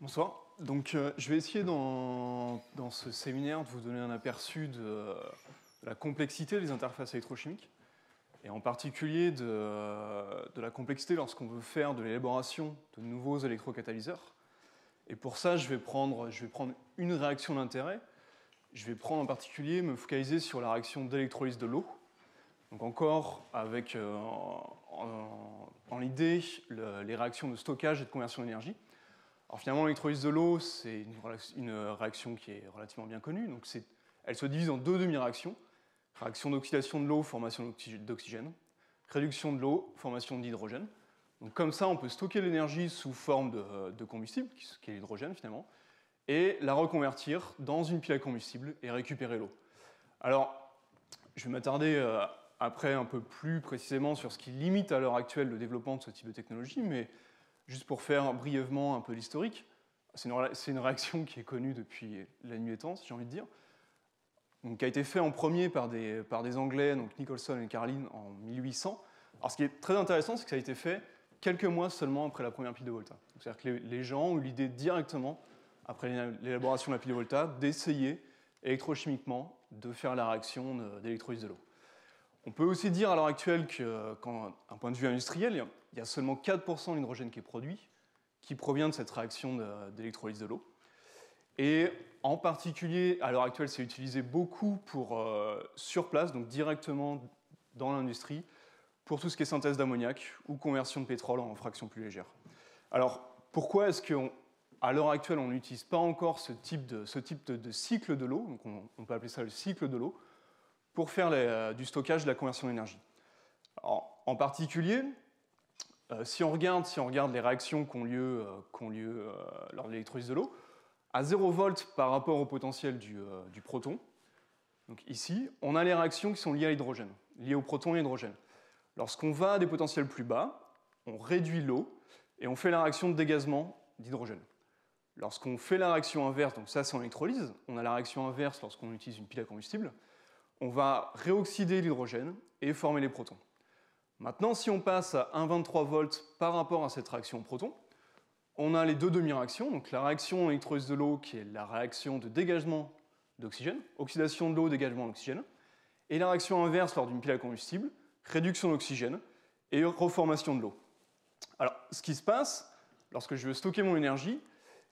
Bonsoir. Donc, je vais essayer dans ce séminaire de vous donner un aperçu de la complexité des interfaces électrochimiques, et en particulier de la complexité lorsqu'on veut faire de l'élaboration de nouveaux électrocatalyseurs. Et pour ça, je vais prendre une réaction d'intérêt. Je vais prendre en particulier, me focaliser sur la réaction d'électrolyse de l'eau. Donc encore avec en idée les réactions de stockage et de conversion d'énergie. Alors finalement, l'électrolyse de l'eau, c'est une réaction qui est relativement bien connue. Donc elle se divise en deux demi-réactions. Réaction d'oxydation de l'eau, formation d'oxygène. Réduction de l'eau, formation d'hydrogène. Donc comme ça, on peut stocker l'énergie sous forme de combustible, qui est l'hydrogène finalement, et la reconvertir dans une pile à combustible et récupérer l'eau. Alors, je vais m'attarder après un peu plus précisément sur ce qui limite à l'heure actuelle le développement de ce type de technologie, mais juste pour faire brièvement un peu l'historique, c'est une réaction qui est connue depuis la nuit des temps, si j'ai envie de dire, donc, qui a été fait en premier par des Anglais, donc Nicholson et Carlin, en 1800. Alors ce qui est très intéressant, c'est que ça a été fait quelques mois seulement après la première pile de Volta. C'est-à-dire que les gens ont eu l'idée directement, après l'élaboration de la pile de Volta, d'essayer électrochimiquement de faire la réaction d'électrolyse de l'eau. On peut aussi dire à l'heure actuelle qu'un point de vue industriel, il y a seulement 4% de l'hydrogène qui est produit, qui provient de cette réaction d'électrolyse de l'eau. Et en particulier, à l'heure actuelle, c'est utilisé beaucoup sur place, donc directement dans l'industrie, pour tout ce qui est synthèse d'ammoniac ou conversion de pétrole en fractions plus légères. Alors, pourquoi est-ce qu'à l'heure actuelle, on n'utilise pas encore ce type de cycle de l'eau, donc on peut appeler ça le cycle de l'eau, pour faire du stockage de la conversion d'énergie? En particulier, si on regarde les réactions qui ont lieu lors de l'électrolyse de l'eau, à 0 volts par rapport au potentiel du proton, donc ici, on a les réactions qui sont liées à l'hydrogène, liées au proton et à l'hydrogène. Lorsqu'on va à des potentiels plus bas, on réduit l'eau et on fait la réaction de dégazement d'hydrogène. Lorsqu'on fait la réaction inverse, donc ça c'est en électrolyse, on a la réaction inverse lorsqu'on utilise une pile à combustible, on va réoxyder l'hydrogène et former les protons. Maintenant, si on passe à 1,23 volts par rapport à cette réaction au proton, on a les deux demi-réactions, donc la réaction électrolyse de l'eau qui est la réaction de dégagement d'oxygène, oxydation de l'eau, dégagement d'oxygène, et la réaction inverse lors d'une pile à combustible, réduction d'oxygène et reformation de l'eau. Alors, ce qui se passe, lorsque je veux stocker mon énergie,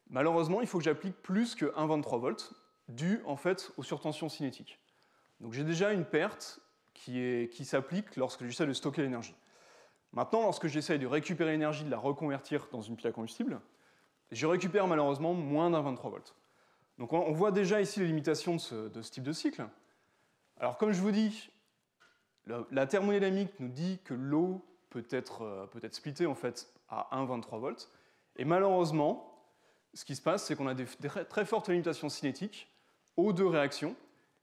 malheureusement, il faut que j'applique plus que 1,23 volts, dû en fait aux surtensions cinétiques. Donc j'ai déjà une perte qui s'applique lorsque j'essaie de stocker l'énergie. Maintenant, lorsque j'essaye de récupérer l'énergie, de la reconvertir dans une pile à combustible, je récupère malheureusement moins d'1,23 volts. Donc on voit déjà ici les limitations de ce type de cycle. Alors comme je vous dis, la thermodynamique nous dit que l'eau peut être splittée en fait à 1,23 volts. Et malheureusement, ce qui se passe, c'est qu'on a des très fortes limitations cinétiques aux deux réactions.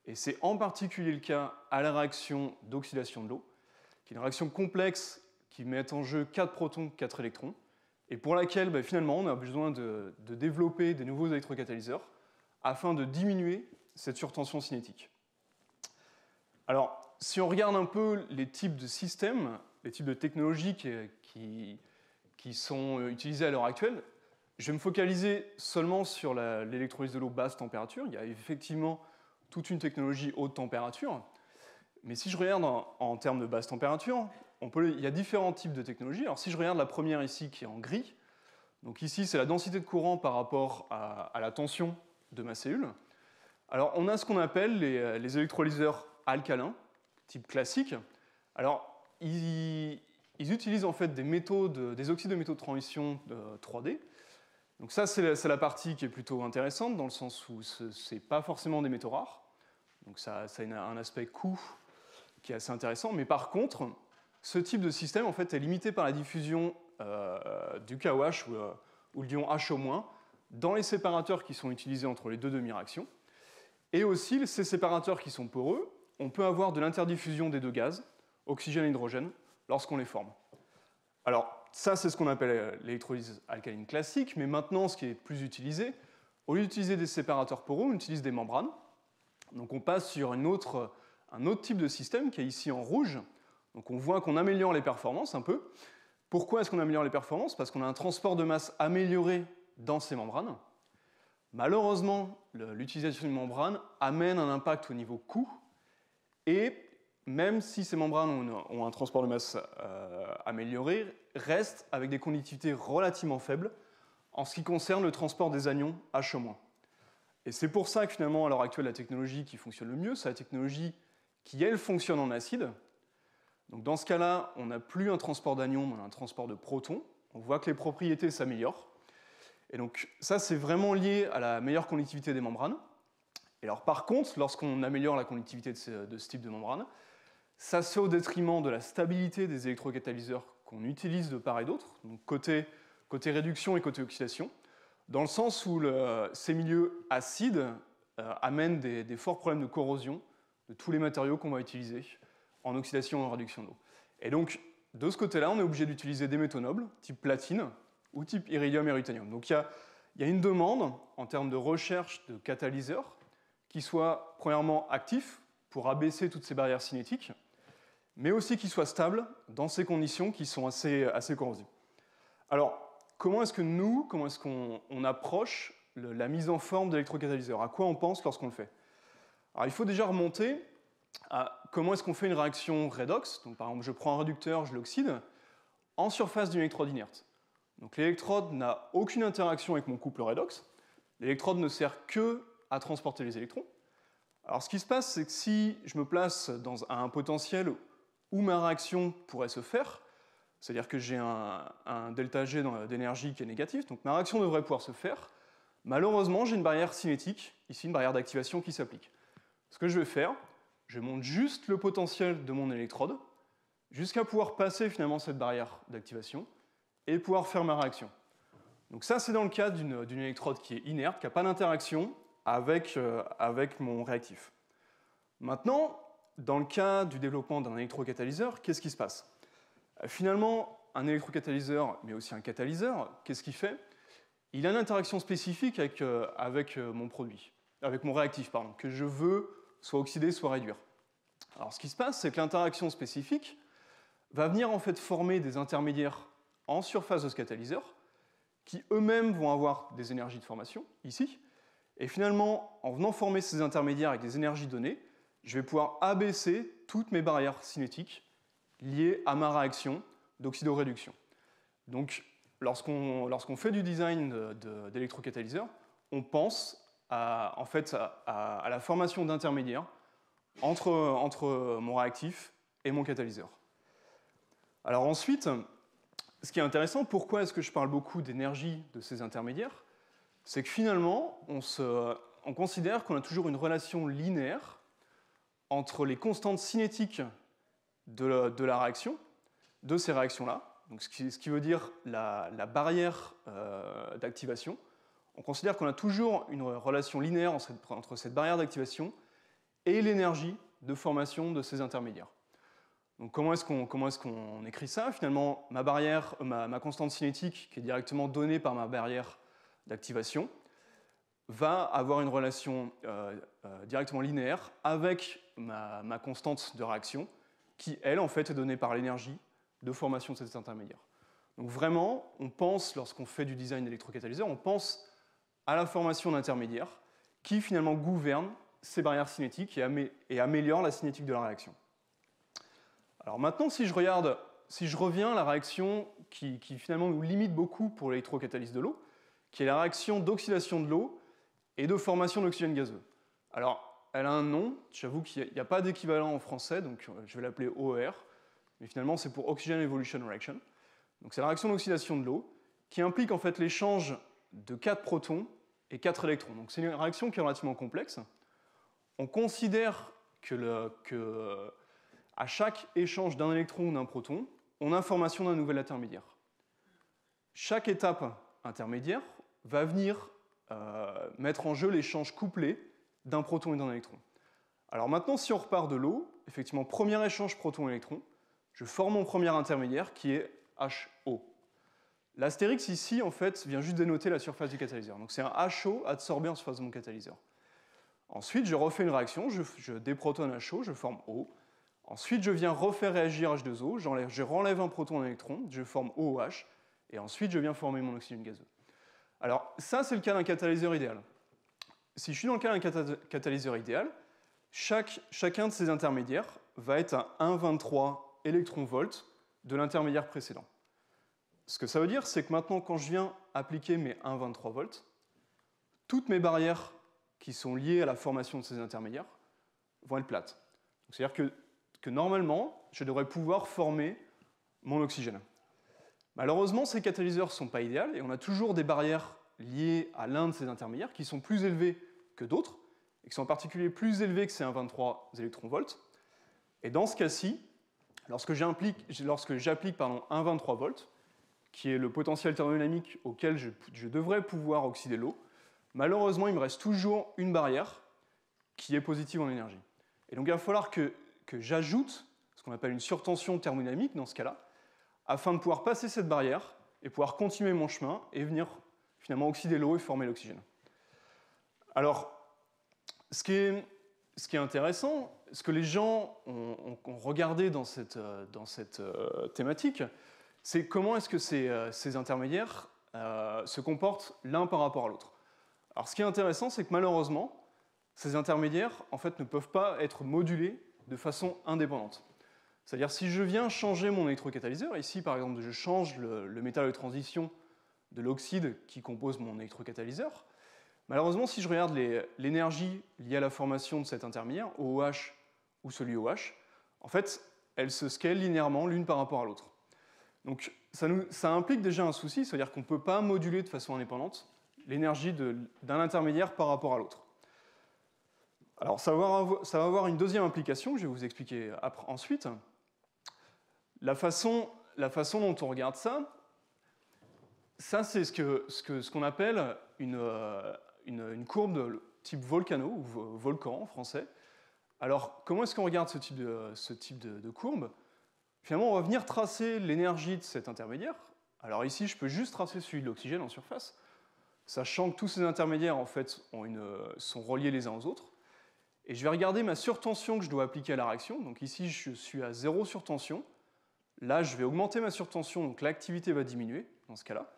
Et c'est en particulier le cas à la réaction d'oxydation de l'eau, qui est une réaction complexe qui met en jeu 4 protons, 4 électrons, et pour laquelle finalement on a besoin de développer des nouveaux électrocatalyseurs afin de diminuer cette surtension cinétique. Alors, si on regarde un peu les types de systèmes, les types de technologies qui sont utilisées à l'heure actuelle, je vais me focaliser seulement sur l'électrolyse de l'eau basse température. Il y a effectivement toute une technologie haute température, mais si je regarde en termes de basse température, il y a différents types de technologies. Alors si je regarde la première ici qui est en gris, donc ici c'est la densité de courant par rapport à la tension de ma cellule. Alors on a ce qu'on appelle les électrolyseurs alcalins, type classique. Alors ils utilisent en fait des oxydes de métaux de transition 3D. Donc ça c'est la partie qui est plutôt intéressante dans le sens où c'est pas forcément des métaux rares. Donc ça a un aspect coût qui est assez intéressant. Mais par contre, ce type de système en fait, est limité par la diffusion du KOH ou le ion HO- dans les séparateurs qui sont utilisés entre les deux demi-réactions. Et aussi, ces séparateurs qui sont poreux, on peut avoir de l'interdiffusion des deux gaz, oxygène et hydrogène, lorsqu'on les forme. Alors, ça, c'est ce qu'on appelle l'électrolyse alcaline classique, mais maintenant, ce qui est plus utilisé, au lieu d'utiliser des séparateurs poreux, on utilise des membranes. Donc on passe sur un autre type de système qui est ici en rouge. Donc on voit qu'on améliore les performances un peu. Pourquoi est-ce qu'on améliore les performances? Parce qu'on a un transport de masse amélioré dans ces membranes. Malheureusement, l'utilisation d'une membrane amène un impact au niveau coût, et même si ces membranes ont un transport de masse amélioré, restent avec des conductivités relativement faibles en ce qui concerne le transport des anions H-. Et c'est pour ça que finalement, à l'heure actuelle, la technologie qui fonctionne le mieux, c'est la technologie qui, elle, fonctionne en acide. Donc dans ce cas-là, on n'a plus un transport d'anions, mais on a un transport de protons. On voit que les propriétés s'améliorent. Et donc ça, c'est vraiment lié à la meilleure conductivité des membranes. Et alors par contre, lorsqu'on améliore la conductivité de ce type de membrane, ça se fait au détriment de la stabilité des électrocatalyseurs qu'on utilise de part et d'autre, donc côté réduction et côté oxydation, dans le sens où ces milieux acides amènent des forts problèmes de corrosion de tous les matériaux qu'on va utiliser en oxydation et en réduction d'eau. Et donc, de ce côté-là, on est obligé d'utiliser des métaux nobles, type platine, ou type iridium et ruthenium. Donc il y a une demande en termes de recherche de catalyseurs qui soient premièrement actifs pour abaisser toutes ces barrières cinétiques, mais aussi qui soient stables dans ces conditions qui sont assez corrosives. Alors, comment est-ce qu'on approche la mise en forme d'électrocatalyseurs? À quoi on pense lorsqu'on le fait? Alors, il faut déjà remonter à comment est-ce qu'on fait une réaction redox. Donc, par exemple, je prends un réducteur, je l'oxyde, en surface d'une électrode inerte. Donc, l'électrode n'a aucune interaction avec mon couple redox. L'électrode ne sert que à transporter les électrons. Alors, ce qui se passe, c'est que si je me place à un potentiel où ma réaction pourrait se faire, c'est-à-dire que j'ai un delta G d'énergie qui est négatif, donc ma réaction devrait pouvoir se faire. Malheureusement, j'ai une barrière cinétique, ici une barrière d'activation qui s'applique. Ce que je vais faire, je monte juste le potentiel de mon électrode jusqu'à pouvoir passer finalement cette barrière d'activation et pouvoir faire ma réaction. Donc ça, c'est dans le cas d'une électrode qui est inerte, qui n'a pas d'interaction avec mon réactif. Maintenant, dans le cas du développement d'un électrocatalyseur, qu'est-ce qui se passe? Finalement, un électrocatalyseur, mais aussi un catalyseur, qu'est-ce qu'il fait? Il a une interaction spécifique avec mon produit, avec mon réactif, pardon, que je veux soit oxyder, soit réduire. Alors, ce qui se passe, c'est que l'interaction spécifique va venir en fait former des intermédiaires en surface de ce catalyseur, qui eux-mêmes vont avoir des énergies de formation, ici, et finalement, en venant former ces intermédiaires avec des énergies données, je vais pouvoir abaisser toutes mes barrières cinétiques liées à ma réaction d'oxydoréduction. Donc, lorsqu'on fait du design d'électrocatalyseur, on pense à la formation d'intermédiaires entre mon réactif et mon catalyseur. Alors ensuite, ce qui est intéressant, pourquoi est-ce que je parle beaucoup d'énergie de ces intermédiaires? C'est que finalement, on considère qu'on a toujours une relation linéaire entre les constantes cinétiques de la réaction, de ces réactions-là, donc ce qui veut dire la barrière d'activation. On considère qu'on a toujours une relation linéaire entre cette barrière d'activation et l'énergie de formation de ces intermédiaires. Donc comment est-ce qu'on écrit ça? Finalement, ma constante cinétique, qui est directement donnée par ma barrière d'activation, va avoir une relation directement linéaire avec ma constante de réaction, qui, elle, en fait, est donnée par l'énergie de formation de cet intermédiaire. Donc vraiment, on pense, lorsqu'on fait du design d'électrocatalyseur, on pense à la formation d'intermédiaires qui, finalement, gouvernent ces barrières cinétiques et améliorent la cinétique de la réaction. Alors maintenant, si je reviens à la réaction qui finalement nous limite beaucoup pour l'électrocatalyse de l'eau, qui est la réaction d'oxydation de l'eau et de formation d'oxygène gazeux. Alors, elle a un nom, j'avoue qu'il n'y a pas d'équivalent en français, donc je vais l'appeler OER, mais finalement c'est pour Oxygen Evolution Reaction. Donc c'est la réaction d'oxydation de l'eau qui implique en fait l'échange de 4 protons et 4 électrons. Donc c'est une réaction qui est relativement complexe. On considère que à chaque échange d'un électron ou d'un proton, on a formation d'un nouvel intermédiaire. Chaque étape intermédiaire va venir mettre en jeu l'échange couplé d'un proton et d'un électron. Alors maintenant, si on repart de l'eau, effectivement, premier échange proton-électron, je forme mon premier intermédiaire qui est HO. L'astérix ici, en fait, vient juste dénoter la surface du catalyseur. Donc c'est un HO adsorbé en surface de mon catalyseur. Ensuite, je refais une réaction, je déprotonne HO, je forme O. Ensuite, je viens refaire réagir H2O, je renlève un proton et un électron, je forme OOH, et ensuite je viens former mon oxygène gazeux. Alors ça, c'est le cas d'un catalyseur idéal. Si je suis dans le cas d'un catalyseur idéal, chacun de ces intermédiaires va être à 1,23 électronvolts de l'intermédiaire précédent. Ce que ça veut dire, c'est que maintenant, quand je viens appliquer mes 1,23 volts, toutes mes barrières qui sont liées à la formation de ces intermédiaires vont être plates. C'est-à-dire que normalement, je devrais pouvoir former mon oxygène. Malheureusement, ces catalyseurs ne sont pas idéaux et on a toujours des barrières liées à l'un de ces intermédiaires qui sont plus élevées que d'autres et qui sont en particulier plus élevées que ces 1,23 électronvolts. Et dans ce cas-ci, lorsque j'applique 1,23 volts, qui est le potentiel thermodynamique auquel je devrais pouvoir oxyder l'eau, malheureusement, il me reste toujours une barrière qui est positive en énergie. Et donc, il va falloir que j'ajoute ce qu'on appelle une surtension thermodynamique dans ce cas-là, afin de pouvoir passer cette barrière et pouvoir continuer mon chemin et venir finalement oxyder l'eau et former l'oxygène. Alors, ce qui est intéressant, ce que les gens ont regardé dans cette thématique, c'est comment est-ce que ces intermédiaires se comportent l'un par rapport à l'autre. Alors, ce qui est intéressant, c'est que malheureusement, ces intermédiaires en fait, ne peuvent pas être modulés de façon indépendante. C'est-à-dire, si je viens changer mon électrocatalyseur, ici par exemple, je change le métal de transition de l'oxyde qui compose mon électrocatalyseur, malheureusement, si je regarde l'énergie liée à la formation de cet intermédiaire, OOH ou celui OH, en fait, elles se scalent linéairement l'une par rapport à l'autre. Donc, ça implique déjà un souci, c'est-à-dire qu'on ne peut pas moduler de façon indépendante l'énergie d'un intermédiaire par rapport à l'autre. Alors, ça va avoir une deuxième implication que je vais vous expliquer ensuite. La façon dont on regarde ça c'est ce qu'on appelle une courbe de type volcano, ou volcan en français. Alors, comment est-ce qu'on regarde ce type de courbe? Finalement, on va venir tracer l'énergie de cet intermédiaire. Alors ici, je peux juste tracer celui de l'oxygène en surface, sachant que tous ces intermédiaires en fait, sont reliés les uns aux autres. Et je vais regarder ma surtension que je dois appliquer à la réaction. Donc ici, je suis à 0 surtension. Là, je vais augmenter ma surtension, donc l'activité va diminuer dans ce cas-là.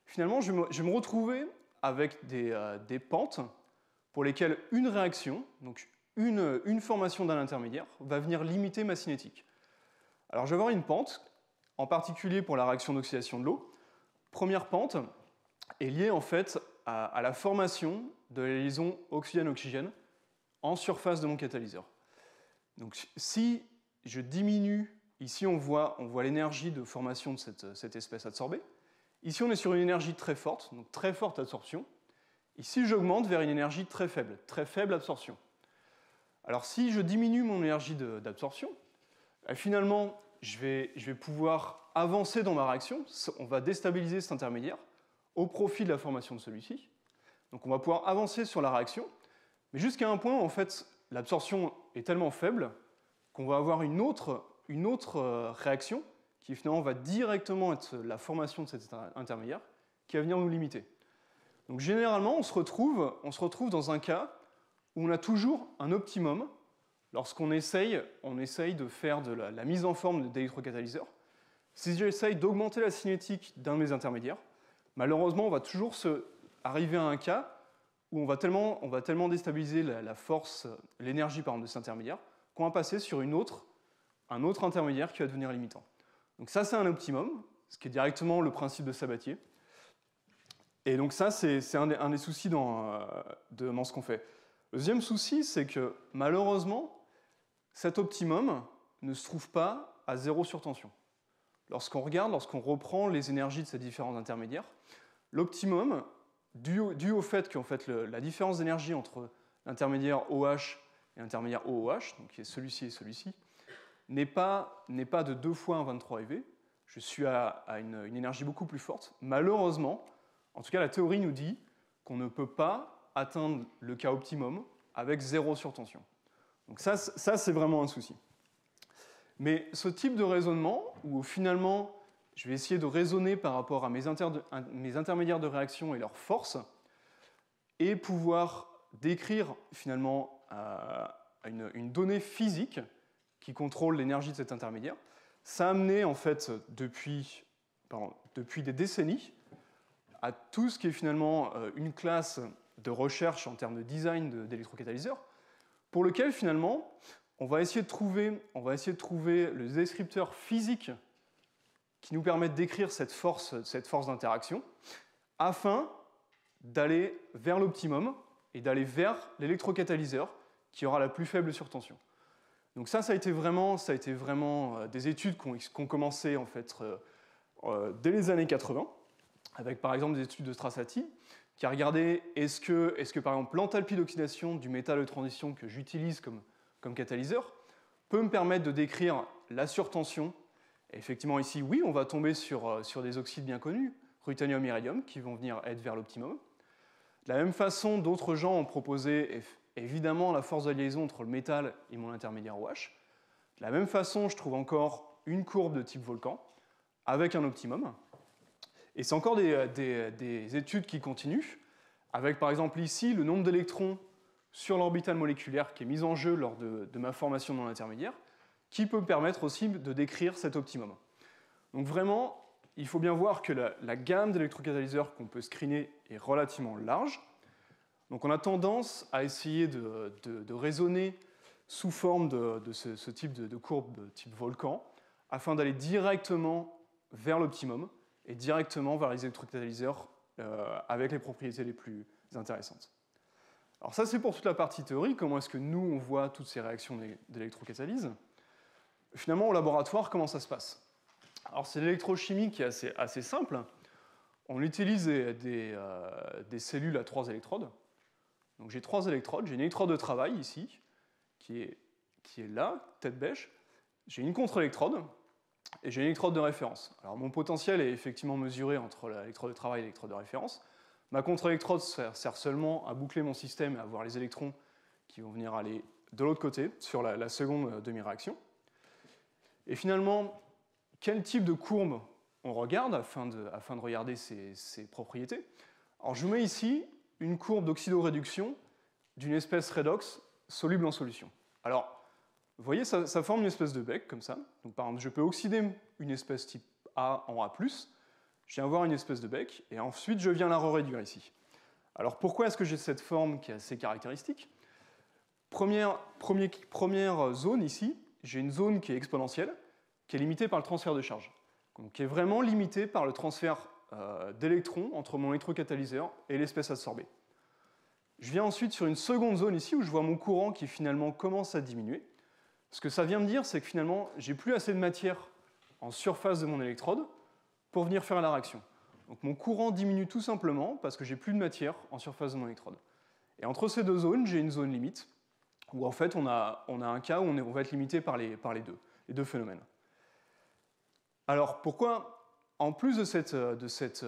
Finalement, je vais me retrouver avec des pentes pour lesquelles une réaction, donc une formation d'un intermédiaire, va venir limiter ma cinétique. Alors, je vais avoir une pente, en particulier pour la réaction d'oxydation de l'eau. Première pente est liée en fait à la formation de la liaison oxygène-oxygène en surface de mon catalyseur. Donc, si je diminue, ici on voit l'énergie de formation de cette espèce adsorbée. Ici, on est sur une énergie très forte, donc très forte absorption. Ici, j'augmente vers une énergie très faible absorption. Alors, si je diminue mon énergie d'absorption, finalement, je vais pouvoir avancer dans ma réaction. On va déstabiliser cet intermédiaire au profit de la formation de celui-ci. Donc, on va pouvoir avancer sur la réaction, mais jusqu'à un point où, en fait, l'absorption est tellement faible qu'on va avoir une autre réaction qui finalement va directement être la formation de cet intermédiaire, qui va venir nous limiter. Donc généralement, on se retrouve dans un cas où on a toujours un optimum lorsqu'on essaye de faire de la mise en forme d'électrocatalyseur. Si j'essaye d'augmenter la cinétique d'un de mes intermédiaires, malheureusement, on va toujours arriver à un cas où on va tellement déstabiliser la force, l'énergie de cet intermédiaire, qu'on va passer sur un autre intermédiaire qui va devenir limitant. Donc ça, c'est un optimum, ce qui est directement le principe de Sabatier. Et donc ça, c'est un des soucis dans ce qu'on fait. Le deuxième souci, c'est que malheureusement, cet optimum ne se trouve pas à 0 surtension. Lorsqu'on reprend les énergies de ces différents intermédiaires, l'optimum, dû au fait qu'en fait, la différence d'énergie entre l'intermédiaire OH et l'intermédiaire OOH, donc qui est celui-ci et celui-ci, n'est pas de 2 fois 1,23 eV. Je suis à une énergie beaucoup plus forte. Malheureusement, en tout cas, la théorie nous dit qu'on ne peut pas atteindre le cas optimum avec 0 surtension. Donc ça c'est vraiment un souci. Mais ce type de raisonnement, où finalement, je vais essayer de raisonner par rapport à mes intermédiaires de réaction et leurs forces, et pouvoir décrire finalement une donnée physique qui contrôle l'énergie de cet intermédiaire, ça a amené en fait depuis des décennies à tout ce qui est finalement une classe de recherche en termes de design d'électrocatalysateur, pour lequel finalement on va essayer de trouver le descripteur physique qui nous permet de décrire cette force d'interaction afin d'aller vers l'optimum et d'aller vers l'électrocatalyseur qui aura la plus faible surtension. Donc ça a été vraiment des études qui ont commencé en fait, dès les années 80, avec par exemple des études de Strasati, qui a regardé est-ce que par exemple l'enthalpie d'oxydation du métal de transition que j'utilise comme catalyseur peut me permettre de décrire la surtension. Et effectivement ici, oui, on va tomber sur des oxydes bien connus, ruthenium, iridium, qui vont venir être vers l'optimum. De la même façon, d'autres gens ont proposé évidemment la force de liaison entre le métal et mon intermédiaire OH. De la même façon, je trouve encore une courbe de type volcan avec un optimum. Et c'est encore des études qui continuent, avec par exemple ici le nombre d'électrons sur l'orbital moléculaire qui est mis en jeu lors de ma formation de mon intermédiaire, qui peut me permettre aussi de décrire cet optimum. Donc vraiment, il faut bien voir que la gamme d'électrocatalyseurs qu'on peut screener est relativement large. Donc on a tendance à essayer de raisonner sous forme de ce type de courbe de type volcan, afin d'aller directement vers l'optimum et directement vers les électrocatalyseurs avec les propriétés les plus intéressantes. Alors ça c'est pour toute la partie théorie, comment est-ce que nous on voit toutes ces réactions d'électrocatalyse. Finalement au laboratoire, comment ça se passe? Alors c'est l'électrochimie qui est assez simple. On utilise des cellules à 3 électrodes. Donc j'ai 3 électrodes, j'ai une électrode de travail ici, qui est là, tête bêche. J'ai une contre-électrode et j'ai une électrode de référence. Alors mon potentiel est effectivement mesuré entre l'électrode de travail et l'électrode de référence. Ma contre-électrode sert seulement à boucler mon système et à avoir les électrons qui vont venir aller de l'autre côté, sur la seconde demi-réaction. Et finalement, quel type de courbe on regarde afin de regarder ces propriétés? Alors je vous mets ici une courbe d'oxydoréduction d'une espèce redox soluble en solution. Alors, vous voyez, ça forme une espèce de bec, comme ça. Donc, par exemple, je peux oxyder une espèce type A en A+, je viens avoir une espèce de bec, et ensuite je viens la réduire ici. Alors, pourquoi est-ce que j'ai cette forme qui est assez caractéristique? Première zone ici, j'ai une zone qui est exponentielle, qui est limitée par le transfert de charge. Donc, qui est vraiment limitée par le transfert d'électrons entre mon électrocatalyseur et l'espèce absorbée. Je viens ensuite sur une seconde zone ici où je vois mon courant qui finalement commence à diminuer. Ce que ça vient me dire, c'est que finalement, j'ai plus assez de matière en surface de mon électrode pour venir faire la réaction. Donc mon courant diminue tout simplement parce que j'ai plus de matière en surface de mon électrode. Et entre ces deux zones, j'ai une zone limite où en fait on a un cas où on va être limité par les deux phénomènes. Alors pourquoi, en plus de cette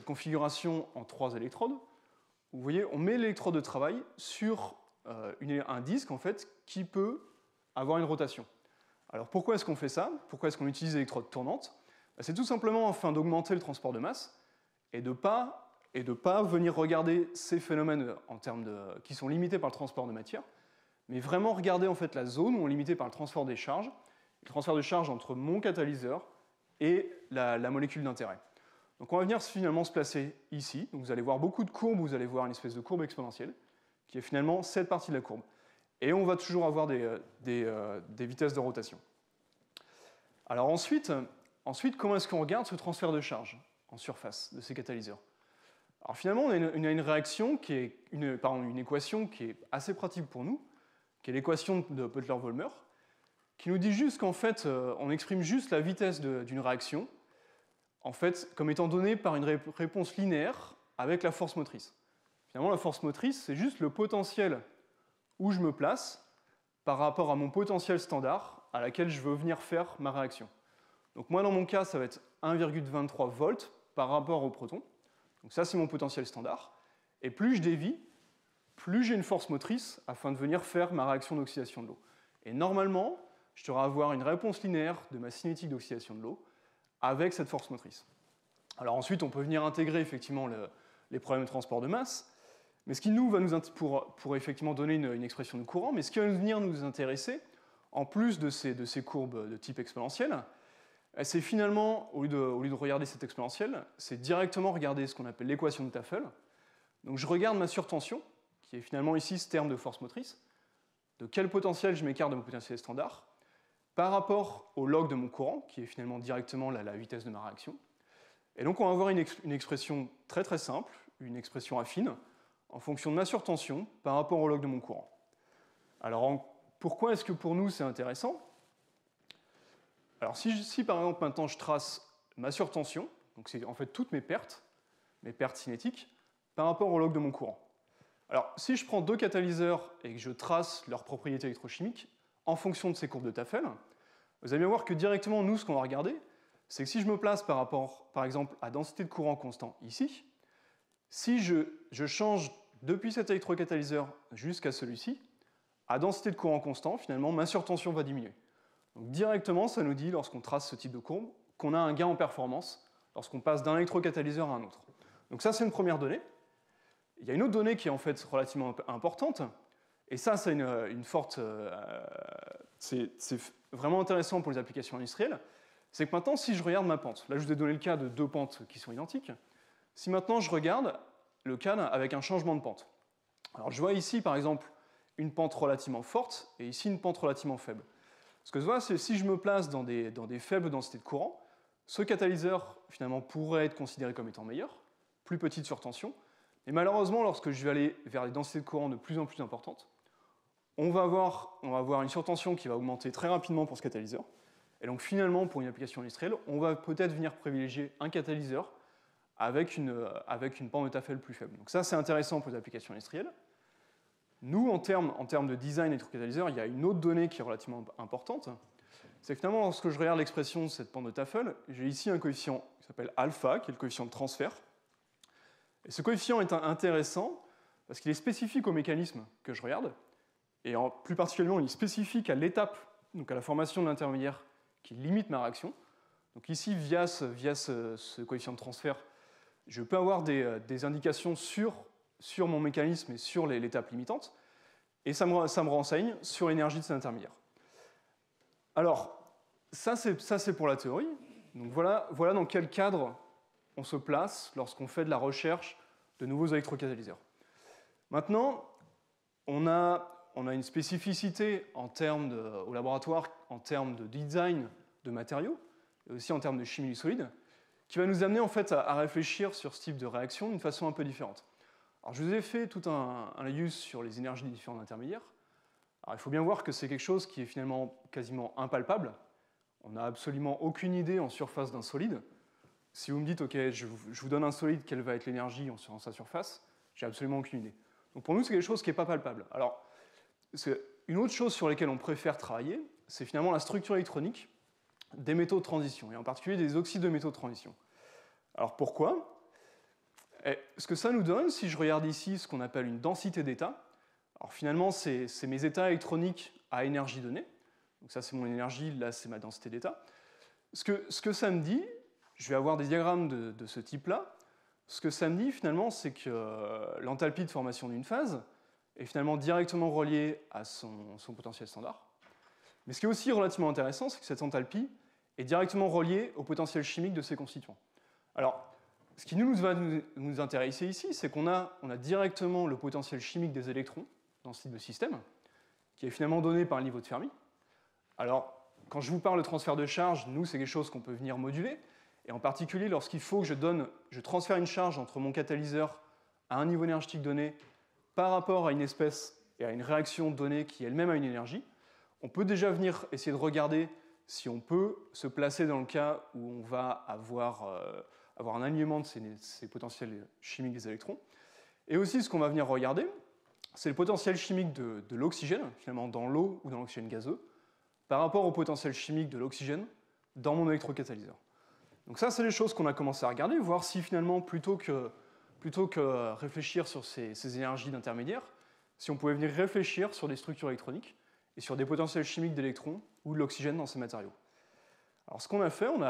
configuration en 3 électrodes, vous voyez, on met l'électrode de travail sur un disque en fait, qui peut avoir une rotation. Alors pourquoi est-ce qu'on fait ça? Pourquoi est-ce qu'on utilise l'électrode tournante? C'est tout simplement afin d'augmenter le transport de masse et de ne pas venir regarder ces phénomènes qui sont limités par le transport de matière, mais vraiment regarder en fait la zone où on est limité par le transfert des charges, le transfert de charge entre mon catalyseur et la molécule d'intérêt. Donc on va venir finalement se placer ici. Donc vous allez voir beaucoup de courbes, vous allez voir une espèce de courbe exponentielle, qui est finalement cette partie de la courbe. Et on va toujours avoir des vitesses de rotation. Alors ensuite comment est-ce qu'on regarde ce transfert de charge en surface de ces catalyseurs? Alors finalement, on a une réaction qui est une équation qui est assez pratique pour nous, qui est l'équation de Butler-Volmer, qui nous dit juste qu'en fait, on exprime juste la vitesse d'une réaction, en fait, comme étant donnée par une réponse linéaire avec la force motrice. Finalement, la force motrice, c'est juste le potentiel où je me place par rapport à mon potentiel standard à laquelle je veux venir faire ma réaction. Donc moi, dans mon cas, ça va être 1,23 volts par rapport au proton. Donc ça, c'est mon potentiel standard. Et plus je dévie, plus j'ai une force motrice afin de venir faire ma réaction d'oxydation de l'eau. Et normalement, je devrais avoir une réponse linéaire de ma cinétique d'oxydation de l'eau avec cette force motrice. Alors ensuite, on peut venir intégrer effectivement les problèmes de transport de masse, mais ce qui nous va pour effectivement donner une expression de courant, mais ce qui va venir nous intéresser, en plus de ces courbes de type exponentiel, C'est finalement, au lieu de regarder cette exponentielle, c'est directement regarder ce qu'on appelle l'équation de Tafel. Donc je regarde ma surtension, qui est finalement ici ce terme de force motrice, de quel potentiel je m'écarte de mon potentiel standard, par rapport au log de mon courant, qui est finalement directement la vitesse de ma réaction. Et donc on va avoir une expression très très simple, une expression affine, en fonction de ma surtension par rapport au log de mon courant. Alors pourquoi est-ce que pour nous c'est intéressant? Alors si par exemple maintenant je trace ma surtension, donc c'est en fait toutes mes pertes cinétiques, par rapport au log de mon courant. Alors si je prends deux catalyseurs et que je trace leurs propriétés électrochimiques en fonction de ces courbes de Tafel, vous allez bien voir que directement nous ce qu'on va regarder, c'est que si je me place par rapport par exemple à densité de courant constant ici, si je change depuis cet électrocatalyseur jusqu'à celui-ci, à densité de courant constant, finalement ma surtension va diminuer. Donc directement, ça nous dit, lorsqu'on trace ce type de courbe, qu'on a un gain en performance lorsqu'on passe d'un électrocatalyseur à un autre. Donc ça, c'est une première donnée. Il y a une autre donnée qui est en fait relativement importante, et ça, c'est une forte... c'est vraiment intéressant pour les applications industrielles, c'est que maintenant, si je regarde ma pente, là je vous ai donné le cas de deux pentes qui sont identiques, si maintenant je regarde le cas avec un changement de pente. Alors je vois ici, par exemple, une pente relativement forte, et ici une pente relativement faible. Ce que je vois, c'est si je me place dans des faibles densités de courant, ce catalyseur finalement pourrait être considéré comme étant meilleur, plus petite surtension, et malheureusement, lorsque je vais aller vers des densités de courant de plus en plus importantes, on va avoir une surtension qui va augmenter très rapidement pour ce catalyseur, et donc finalement, pour une application industrielle, on va peut-être venir privilégier un catalyseur avec une pente de Tafel plus faible. Donc ça, c'est intéressant pour les applications industrielles. Nous, en termes de design électrocatalyseur, il y a une autre donnée qui est relativement importante. C'est que finalement, lorsque je regarde l'expression de cette pente de Tafel, j'ai ici un coefficient qui s'appelle alpha, qui est le coefficient de transfert. Et ce coefficient est intéressant parce qu'il est spécifique au mécanisme que je regarde, et plus particulièrement, il est spécifique à l'étape, donc à la formation de l'intermédiaire qui limite ma réaction. Donc ici, via ce coefficient de transfert, je peux avoir des indications sur mon mécanisme et sur l'étape limitante, et ça me renseigne sur l'énergie de cet intermédiaire. Alors, ça c'est pour la théorie. Donc voilà dans quel cadre on se place lorsqu'on fait de la recherche de nouveaux électrocatalyseurs. Maintenant, on a une spécificité au laboratoire en termes de design de matériaux, et aussi en termes de chimie du solide, qui va nous amener en fait à réfléchir sur ce type de réaction d'une façon un peu différente. Alors, je vous ai fait tout un laïus sur les énergies des différents intermédiaires. Alors, il faut bien voir que c'est quelque chose qui est finalement quasiment impalpable. On n'a absolument aucune idée en surface d'un solide. Si vous me dites, OK, je vous donne un solide, quelle va être l'énergie en sa surface, j'ai absolument aucune idée. Donc pour nous, c'est quelque chose qui n'est pas palpable. Alors, une autre chose sur laquelle on préfère travailler, c'est finalement la structure électronique des métaux de transition, et en particulier des oxydes de métaux de transition. Alors pourquoi ? Ce que ça nous donne, si je regarde ici ce qu'on appelle une densité d'état, alors finalement c'est mes états électroniques à énergie donnée, donc ça c'est mon énergie, là c'est ma densité d'état. Ce que ça me dit, je vais avoir des diagrammes de ce type-là, ce que ça me dit finalement c'est que l'enthalpie de formation d'une phase est finalement directement reliée à son potentiel standard. Mais ce qui est aussi relativement intéressant, c'est que cette enthalpie est directement reliée au potentiel chimique de ses constituants. Alors, ce qui va nous intéresser ici, c'est qu'on a directement le potentiel chimique des électrons dans ce type de système, qui est finalement donné par le niveau de Fermi. Alors, quand je vous parle de transfert de charge, nous, c'est quelque chose qu'on peut venir moduler, et en particulier lorsqu'il faut que je transfère une charge entre mon catalyseur à un niveau énergétique donné par rapport à une espèce et à une réaction donnée qui elle-même a une énergie, on peut déjà venir essayer de regarder si on peut se placer dans le cas où on va avoir un alignement de ces potentiels chimiques des électrons. Et aussi, ce qu'on va venir regarder, c'est le potentiel chimique de l'oxygène, finalement dans l'eau ou dans l'oxygène gazeux, par rapport au potentiel chimique de l'oxygène dans mon électrocatalyseur. Donc ça, c'est les choses qu'on a commencé à regarder, voir si finalement, plutôt que réfléchir sur ces énergies d'intermédiaire, si on pouvait venir réfléchir sur des structures électroniques et sur des potentiels chimiques d'électrons ou de l'oxygène dans ces matériaux. Alors ce qu'on a fait, on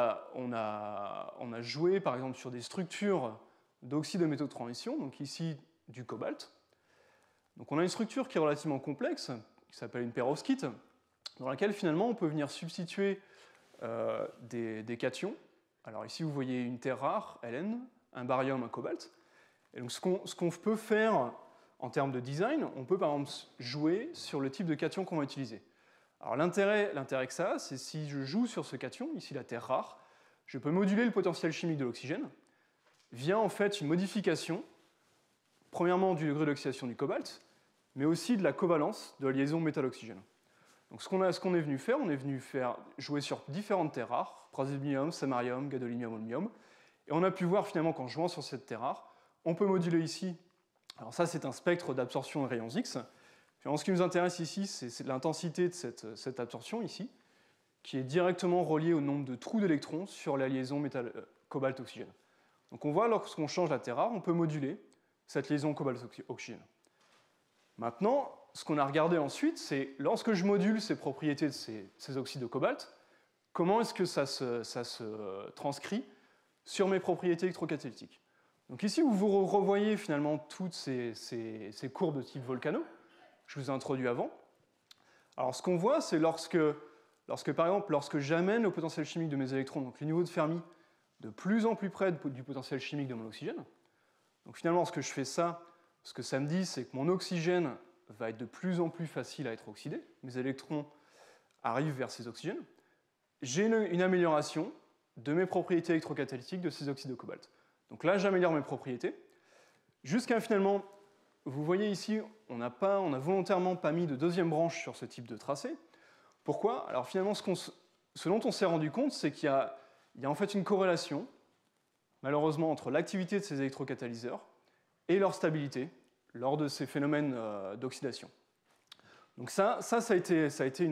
a joué par exemple sur des structures d'oxydes de métaux de transition, donc ici du cobalt. Donc on a une structure qui est relativement complexe, qui s'appelle une perovskite, dans laquelle finalement on peut venir substituer des cations. Alors ici, vous voyez une terre rare, Ln, un barium, un cobalt. Et donc, ce qu'on peut faire en termes de design, on peut par exemple jouer sur le type de cation qu'on va utiliser. Alors l'intérêt que ça a, c'est si je joue sur ce cation, ici la terre rare, je peux moduler le potentiel chimique de l'oxygène via en fait une modification, premièrement du degré d'oxydation du cobalt, mais aussi de la covalence de la liaison métal-oxygène. Donc ce qu'on est venu faire, on est venu jouer sur différentes terres rares, praséodymium, samarium, gadolinium, holmium, et on a pu voir finalement qu'en jouant sur cette terre rare, on peut moduler ici, alors ça c'est un spectre d'absorption de rayons X. Puis ce qui nous intéresse ici, c'est l'intensité de cette absorption ici, qui est directement reliée au nombre de trous d'électrons sur la liaison cobalt-oxygène. Donc on voit, lorsqu'on change la terre rare, on peut moduler cette liaison cobalt-oxygène. Maintenant, ce qu'on a regardé ensuite, c'est lorsque je module ces propriétés de ces oxydes de cobalt, comment est-ce que ça se transcrit sur mes propriétés électrocatalytiques. Donc ici, vous revoyez finalement toutes ces courbes de type volcano que je vous ai introduit avant. Alors ce qu'on voit, c'est par exemple, lorsque j'amène le potentiel chimique de mes électrons, donc le niveau de Fermi, de plus en plus près du potentiel chimique de mon oxygène. Donc finalement, lorsque je fais ça, ce que ça me dit, c'est que mon oxygène va être de plus en plus facile à être oxydé. Mes électrons arrivent vers ces oxygènes. J'ai une amélioration de mes propriétés électrocatalytiques de ces oxydes de cobalt. Donc là, j'améliore mes propriétés, jusqu'à finalement, vous voyez ici, on n'a volontairement pas mis de deuxième branche sur ce type de tracé. Pourquoi? Alors finalement, ce dont on s'est rendu compte, c'est qu'il y a en fait une corrélation, malheureusement, entre l'activité de ces électrocatalyseurs et leur stabilité lors de ces phénomènes d'oxydation. Donc ça a été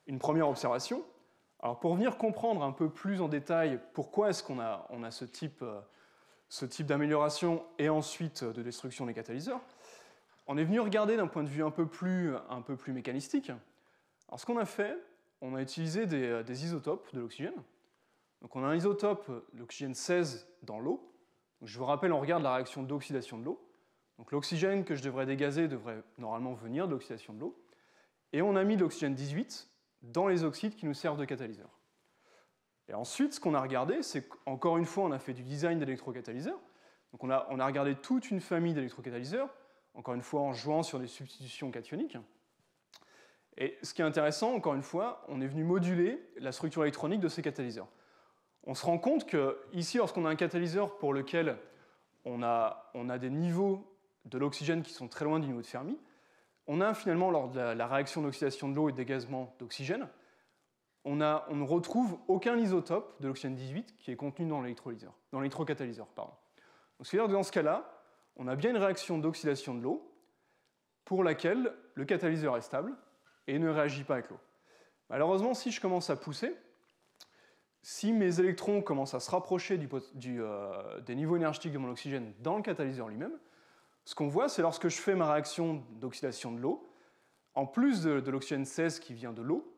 une première observation. Alors pour venir comprendre un peu plus en détail pourquoi est-ce qu'on a ce type d'amélioration et ensuite de destruction des catalyseurs, on est venu regarder d'un point de vue un peu plus mécanistique. Alors ce qu'on a fait, on a utilisé des isotopes de l'oxygène. Donc on a un isotope, l'oxygène 16, dans l'eau. Je vous rappelle, on regarde la réaction d'oxydation de l'eau. Donc l'oxygène que je devrais dégazer devrait normalement venir de l'oxydation de l'eau. Et on a mis de l'oxygène 18 dans les oxydes qui nous servent de catalyseur. Et ensuite, ce qu'on a regardé, c'est qu'encore une fois, on a fait du design d'électrocatalyseurs. Donc on a regardé toute une famille d'électrocatalyseurs, encore une fois en jouant sur des substitutions cationiques. Et ce qui est intéressant, encore une fois, on est venu moduler la structure électronique de ces catalyseurs. On se rend compte que ici, lorsqu'on a un catalyseur pour lequel on a des niveaux de l'oxygène qui sont très loin du niveau de Fermi, on a finalement, lors de la réaction d'oxydation de l'eau et de dégazement d'oxygène, on ne retrouve aucun isotope de l'oxygène 18 qui est contenu dans l'électrocatalyseur. Donc c'est-à-dire que dans ce cas-là, on a bien une réaction d'oxydation de l'eau pour laquelle le catalyseur est stable et ne réagit pas avec l'eau. Malheureusement, si je commence à pousser, si mes électrons commencent à se rapprocher des niveaux énergétiques de mon oxygène dans le catalyseur lui-même, ce qu'on voit, c'est lorsque je fais ma réaction d'oxydation de l'eau, en plus de l'oxygène 16 qui vient de l'eau,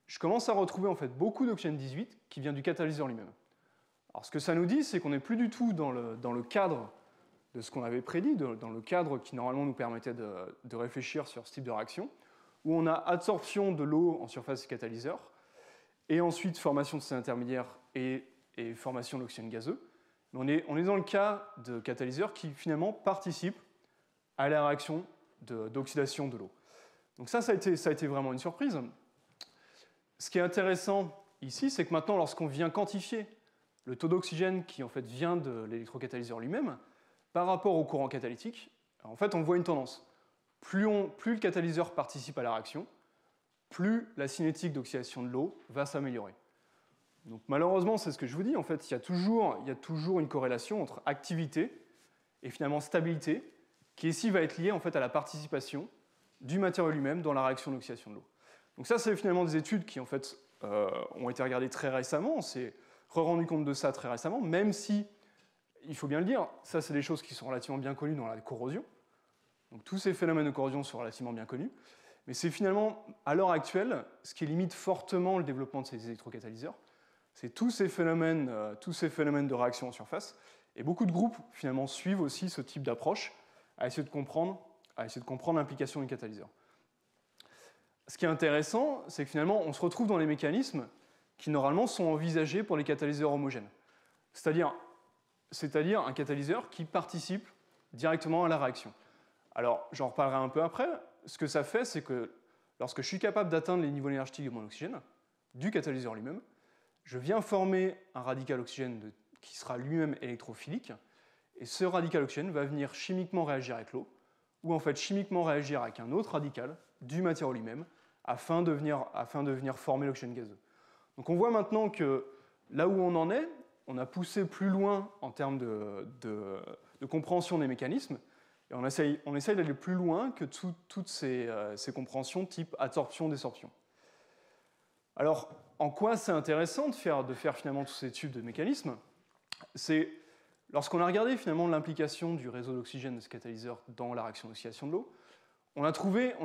je commence à retrouver en fait beaucoup d'oxygène 18 qui vient du catalyseur lui-même. Alors ce que ça nous dit, c'est qu'on n'est plus du tout dans le cadre de ce qu'on avait prédit, dans le cadre qui normalement nous permettait de réfléchir sur ce type de réaction, où on a adsorption de l'eau en surface du catalyseur, et ensuite formation de ces intermédiaires et formation d'oxygène gazeux. Mais on est dans le cas de catalyseurs qui finalement participent à la réaction d'oxydation de l'eau. Donc ça a été vraiment une surprise. Ce qui est intéressant ici, c'est que maintenant, lorsqu'on vient quantifier le taux d'oxygène qui en fait vient de l'électrocatalyseur lui-même, par rapport au courant catalytique, en fait, on voit une tendance. Plus le catalyseur participe à la réaction, plus la cinétique d'oxydation de l'eau va s'améliorer. Donc malheureusement, c'est ce que je vous dis, en fait, il y a toujours une corrélation entre activité et finalement stabilité, qui ici va être liée en fait à la participation du matériau lui-même dans la réaction d'oxydation de l'eau. Donc ça, c'est finalement des études qui en fait ont été regardées très récemment, on s'est rendu compte de ça très récemment, même si, il faut bien le dire, ça c'est des choses qui sont relativement bien connues dans la corrosion. Donc tous ces phénomènes de corrosion sont relativement bien connus, mais c'est finalement, à l'heure actuelle, ce qui limite fortement le développement de ces électrocatalyseurs, c'est tous ces phénomènes de réaction en surface, et beaucoup de groupes finalement suivent aussi ce type d'approche à essayer de comprendre l'implication du catalyseur. Ce qui est intéressant, c'est que finalement, on se retrouve dans les mécanismes qui normalement sont envisagés pour les catalyseurs homogènes. C'est-à-dire un catalyseur qui participe directement à la réaction. Alors, j'en reparlerai un peu après. Ce que ça fait, c'est que lorsque je suis capable d'atteindre les niveaux énergétiques de mon oxygène, du catalyseur lui-même, je viens former un radical oxygène qui sera lui-même électrophilique, et ce radical oxygène va venir chimiquement réagir avec l'eau, ou en fait chimiquement réagir avec un autre radical du matériau lui-même, afin de venir former l'oxygène gazeux. Donc on voit maintenant que là où on en est, on a poussé plus loin en termes de compréhension des mécanismes, et on essaye d'aller plus loin que toutes ces compréhensions type adsorption-désorption. Alors, en quoi c'est intéressant de faire finalement toutes ces études de mécanismes? C'est lorsqu'on a regardé finalement l'implication du réseau d'oxygène de ce catalyseur dans la réaction d'oxydation de l'eau, on a trouvé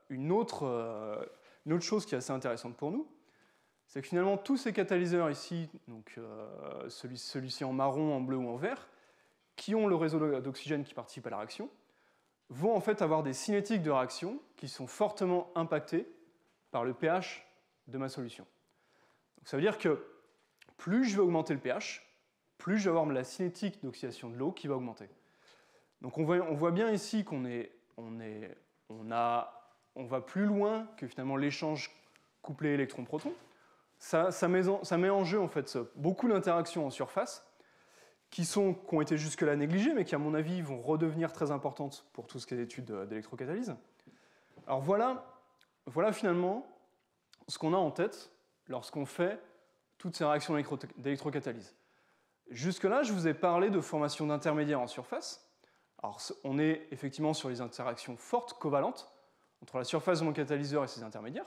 une autre chose qui est assez intéressante pour nous, c'est que finalement tous ces catalyseurs ici, donc celui-ci en marron, en bleu ou en vert, qui ont le réseau d'oxygène qui participe à la réaction, vont en fait avoir des cinétiques de réaction qui sont fortement impactées par le pH de ma solution. Donc ça veut dire que plus je vais augmenter le pH, plus je vais avoir la cinétique d'oxydation de l'eau qui va augmenter. Donc on voit bien ici qu'on va plus loin que finalement l'échange couplé électron-proton. Ça met en jeu en fait beaucoup d'interactions en surface qui ont été jusque-là négligées, mais qui à mon avis vont redevenir très importantes pour tout ce qui est études d'électrocatalyse. Alors voilà finalement ce qu'on a en tête lorsqu'on fait toutes ces réactions d'électrocatalyse. Jusque-là, je vous ai parlé de formation d'intermédiaires en surface. Alors, on est effectivement sur les interactions fortes, covalentes, entre la surface de mon catalyseur et ses intermédiaires.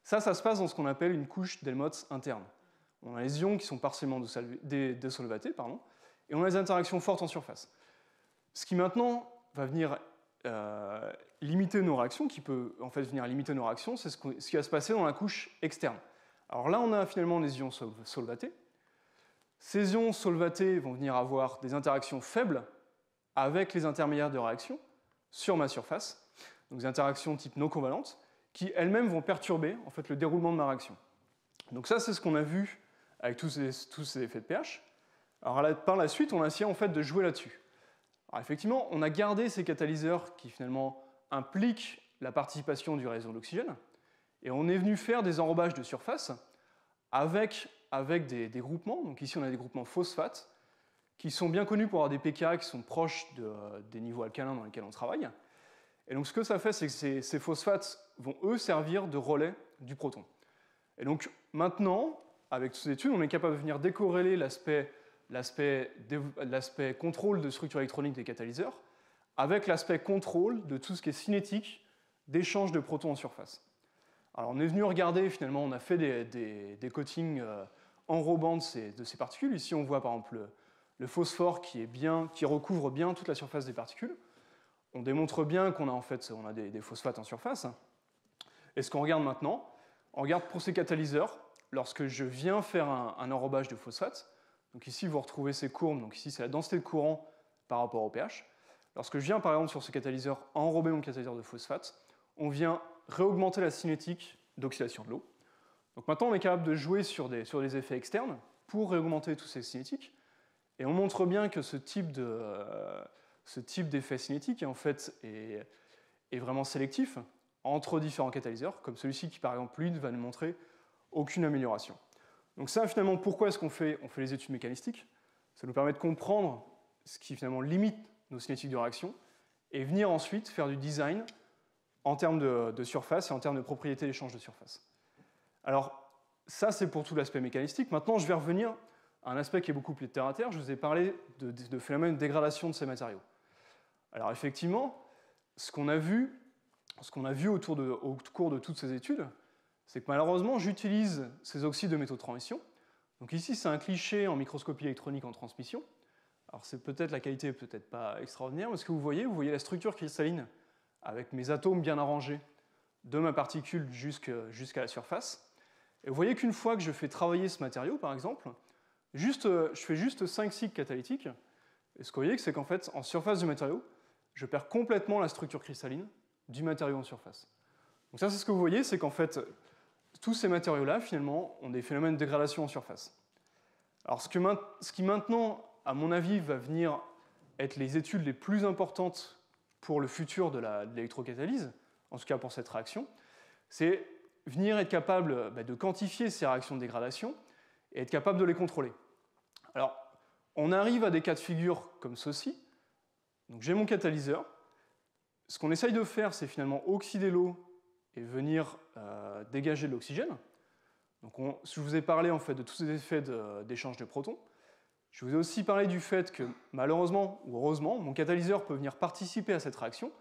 Ça se passe dans ce qu'on appelle une couche d'Helmholtz interne. On a les ions qui sont partiellement désolvatés, et on a les interactions fortes en surface. Ce qui maintenant va venir limiter nos réactions, qui peut en fait venir limiter nos réactions, c'est ce qui va se passer dans la couche externe. Alors là, on a finalement les ions solvatés. Ces ions solvatés vont venir avoir des interactions faibles avec les intermédiaires de réaction sur ma surface, donc des interactions type non covalentes, qui elles-mêmes vont perturber en fait, le déroulement de ma réaction. Donc ça, c'est ce qu'on a vu avec tous ces effets de pH. Alors là, par la suite, on a essayé en fait, de jouer là-dessus. Alors effectivement, on a gardé ces catalyseurs qui finalement impliquent la participation du réseau d'oxygène, et on est venu faire des enrobages de surface avec des groupements. Donc ici, on a des groupements phosphates qui sont bien connus pour avoir des pKa qui sont proches des niveaux alcalins dans lesquels on travaille. Et donc ce que ça fait, c'est que ces phosphates vont, eux, servir de relais du proton. Et donc maintenant, avec toutes ces études, on est capable de venir décorréler l'aspect contrôle de structure électronique des catalyseurs avec l'aspect contrôle de tout ce qui est cinétique d'échange de protons en surface. Alors on est venu regarder, finalement, on a fait des coatings enrobants de ces particules. Ici, on voit par exemple le phosphore qui recouvre bien toute la surface des particules. On démontre bien qu'on a en fait des phosphates en surface. Et ce qu'on regarde maintenant, on regarde pour ces catalyseurs, lorsque je viens faire un enrobage de phosphate, donc ici vous retrouvez ces courbes, donc ici c'est la densité de courant par rapport au pH. Lorsque je viens par exemple sur ce catalyseur enrober mon catalyseur de phosphate, on vient réaugmenter la cinétique d'oxydation de l'eau. Donc maintenant on est capable de jouer sur des effets externes pour réaugmenter tous ces cinétiques. Et on montre bien que ce type d'effet cinétique en fait, est vraiment sélectif entre différents catalyseurs, comme celui-ci qui par exemple lui ne va nous montrer aucune amélioration. Donc ça finalement, pourquoi est-ce qu'on fait les études mécanistiques? Ça nous permet de comprendre ce qui finalement limite nos cinétiques de réaction et venir ensuite faire du design en termes de surface et en termes de propriétés d'échange de surface. Alors ça c'est pour tout l'aspect mécanistique. Maintenant je vais revenir à un aspect qui est beaucoup plus terre à terre. Je vous ai parlé de phénomènes de dégradation de ces matériaux. Alors effectivement, ce qu'on a vu au cours de toutes ces études, c'est que malheureusement, j'utilise ces oxydes de métaux de transition. Donc ici, c'est un cliché en microscopie électronique en transmission. Alors c'est peut-être la qualité, peut-être pas extraordinaire, mais ce que vous voyez la structure cristalline avec mes atomes bien arrangés de ma particule jusqu'à la surface. Et vous voyez qu'une fois que je fais travailler ce matériau, par exemple, je fais juste 5 cycles catalytiques. Et ce que vous voyez, c'est qu'en fait, en surface du matériau, je perds complètement la structure cristalline du matériau en surface. Donc ça, c'est ce que vous voyez, c'est qu'en fait, tous ces matériaux-là, finalement, ont des phénomènes de dégradation en surface. Alors, ce qui maintenant, à mon avis, va venir être les études les plus importantes pour le futur de l'électrocatalyse, en tout cas pour cette réaction, c'est venir être capable de quantifier ces réactions de dégradation et être capable de les contrôler. Alors, on arrive à des cas de figure comme ceci. Donc, j'ai mon catalyseur. Ce qu'on essaye de faire, c'est finalement oxyder l'eau et venir dégager de l'oxygène. Donc, je vous ai parlé en fait de tous ces effets d'échange de protons. Je vous ai aussi parlé du fait que, malheureusement ou heureusement, mon catalyseur peut venir participer à cette réaction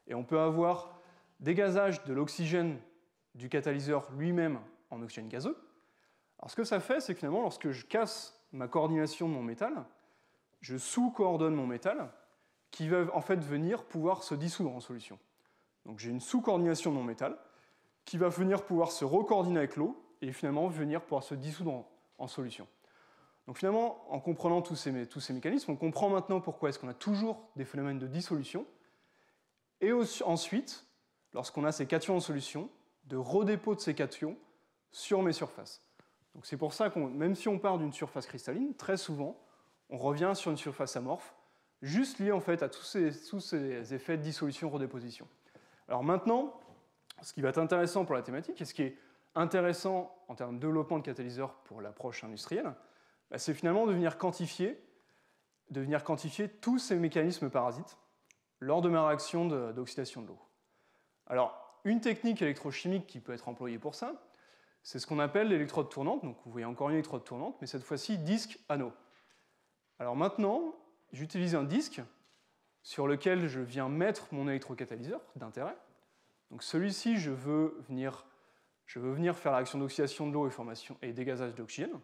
et on peut avoir dégazage de l'oxygène du catalyseur lui-même en oxygène gazeux. Alors, ce que ça fait, c'est que finalement, lorsque je casse ma coordination de mon métal, je sous-coordonne mon métal qui va en fait venir pouvoir se dissoudre en solution. Donc, j'ai une sous-coordination de mon métal qui va venir pouvoir se recoordonner avec l'eau et finalement venir pouvoir se dissoudre en solution. Donc finalement, en comprenant tous ces mécanismes, on comprend maintenant pourquoi est-ce qu'on a toujours des phénomènes de dissolution, et ensuite, lorsqu'on a ces cations en solution, de redépôt de ces cations sur mes surfaces. Donc c'est pour ça que même si on part d'une surface cristalline, très souvent, on revient sur une surface amorphe, juste liée en fait à tous ces effets de dissolution-redéposition. Alors maintenant, ce qui va être intéressant pour la thématique, et ce qui est intéressant en termes de développement de catalyseurs pour l'approche industrielle, c'est finalement de venir quantifier tous ces mécanismes parasites lors de ma réaction d'oxydation de l'eau. Alors, une technique électrochimique qui peut être employée pour ça, c'est ce qu'on appelle l'électrode tournante. Donc, vous voyez encore une électrode tournante, mais cette fois-ci disque-anneau. Alors maintenant, j'utilise un disque sur lequel je viens mettre mon électrocatalyseur d'intérêt. Donc celui-ci, je veux venir faire la réaction d'oxydation de l'eau et dégazage d'oxygène.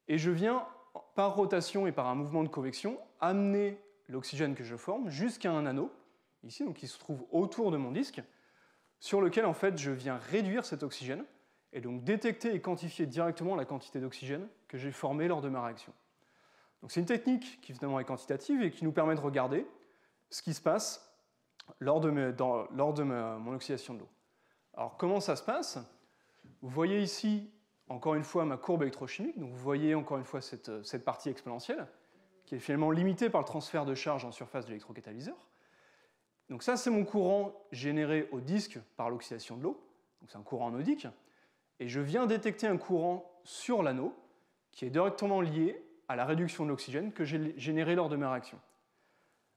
Et je viens, par rotation et par un mouvement de convection, amener l'oxygène que je forme jusqu'à un anneau, ici, donc qui se trouve autour de mon disque, sur lequel en fait je viens réduire cet oxygène et donc détecter et quantifier directement la quantité d'oxygène que j'ai formée lors de ma réaction. Donc c'est une technique qui finalement est quantitative et qui nous permet de regarder ce qui se passe lors de mon oxydation de l'eau. Alors comment ça se passe? Vous voyez ici encore une fois ma courbe électrochimique, donc vous voyez encore une fois cette partie exponentielle qui est finalement limitée par le transfert de charge en surface de l'électrocatalyseur. Donc ça, c'est mon courant généré au disque par l'oxydation de l'eau, donc c'est un courant anodique, et je viens détecter un courant sur l'anneau qui est directement lié à la réduction de l'oxygène que j'ai généré lors de ma réaction.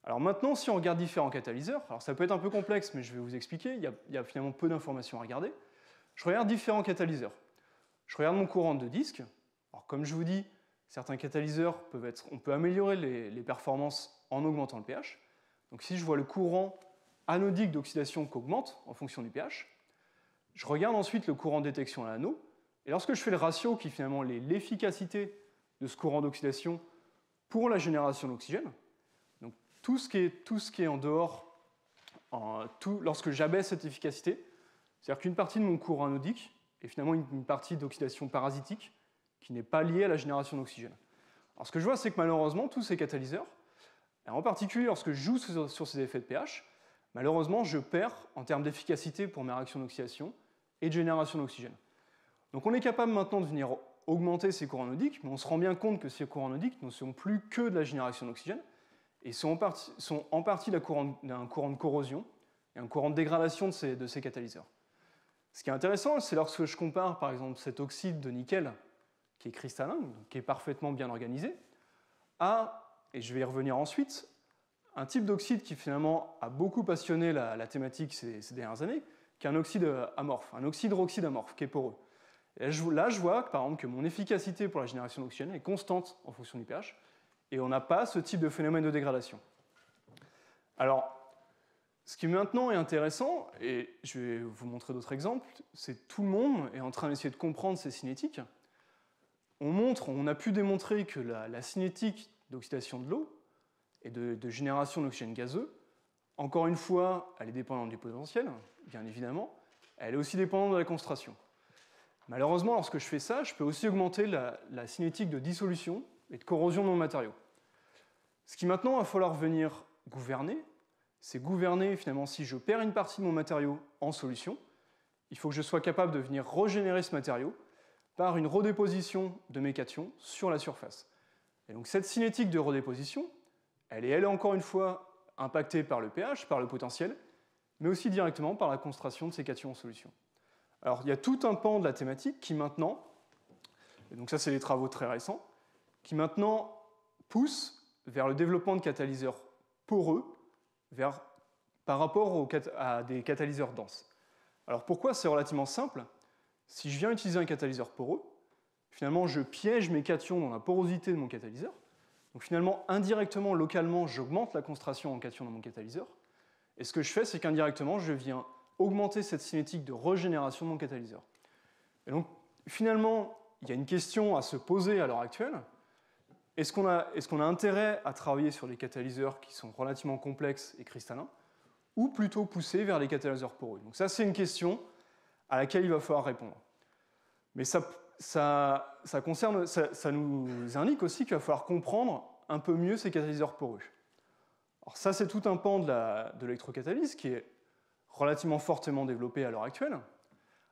Alors maintenant, si on regarde différents catalyseurs, alors ça peut être un peu complexe, mais je vais vous expliquer, il y a finalement peu d'informations à regarder. Je regarde différents catalyseurs. Je regarde mon courant de disque. Alors, comme je vous dis, certains catalyseurs on peut améliorer les performances en augmentant le pH. Donc si je vois le courant anodique d'oxydation qui augmente en fonction du pH, je regarde ensuite le courant de détection à l'anneau, et lorsque je fais le ratio qui est finalement l'efficacité de ce courant d'oxydation pour la génération d'oxygène, donc tout ce qui est en dehors, lorsque j'abaisse cette efficacité, c'est-à-dire qu'une partie de mon courant anodique et finalement une partie d'oxydation parasitique qui n'est pas liée à la génération d'oxygène. Alors ce que je vois, c'est que malheureusement, tous ces catalyseurs, en particulier lorsque je joue sur ces effets de pH, malheureusement, je perds en termes d'efficacité pour mes réactions d'oxydation et de génération d'oxygène. Donc on est capable maintenant de venir augmenter ces courants anodiques, mais on se rend bien compte que ces courants anodiques ne sont plus que de la génération d'oxygène, et sont en partie d'un courant de corrosion et un courant de dégradation de ces catalyseurs. Ce qui est intéressant, c'est lorsque je compare par exemple cet oxyde de nickel qui est cristallin, qui est parfaitement bien organisé, à, et je vais y revenir ensuite, un type d'oxyde qui finalement a beaucoup passionné la thématique ces dernières années, qui est un oxyde amorphe, un oxyde-roxyde amorphe, qui est poreux. Et là, je vois par exemple que mon efficacité pour la génération d'oxygène est constante en fonction du pH, et on n'a pas ce type de phénomène de dégradation. Alors, ce qui maintenant est intéressant, et je vais vous montrer d'autres exemples, c'est que tout le monde est en train d'essayer de comprendre ces cinétiques. On a pu démontrer que la cinétique d'oxydation de l'eau et de génération d'oxygène gazeux, encore une fois, elle est dépendante du potentiel, bien évidemment, elle est aussi dépendante de la concentration. Malheureusement, lorsque je fais ça, je peux aussi augmenter la cinétique de dissolution et de corrosion de mon matériau. Ce qui maintenant va falloir venir gouverner, c'est gouverner finalement si je perds une partie de mon matériau en solution, il faut que je sois capable de venir régénérer ce matériau par une redéposition de mes cations sur la surface. Et donc cette cinétique de redéposition, elle est encore une fois impactée par le pH, par le potentiel, mais aussi directement par la concentration de ces cations en solution. Alors il y a tout un pan de la thématique qui maintenant, et donc ça c'est des travaux très récents, qui maintenant pousse vers le développement de catalyseurs poreux par rapport à des catalyseurs denses. Alors pourquoi? C'est relativement simple. Si je viens utiliser un catalyseur poreux, finalement je piège mes cations dans la porosité de mon catalyseur. Donc finalement, indirectement, localement, j'augmente la concentration en cations dans mon catalyseur. Et ce que je fais, c'est qu'indirectement, je viens augmenter cette cinétique de régénération de mon catalyseur. Et donc finalement, il y a une question à se poser à l'heure actuelle. Est-ce qu'on a intérêt à travailler sur des catalyseurs qui sont relativement complexes et cristallins, ou plutôt pousser vers les catalyseurs poreux? Donc ça, c'est une question à laquelle il va falloir répondre. Mais ça nous indique aussi qu'il va falloir comprendre un peu mieux ces catalyseurs poreux. Alors ça, c'est tout un pan de l'électrocatalyse qui est relativement fortement développé à l'heure actuelle.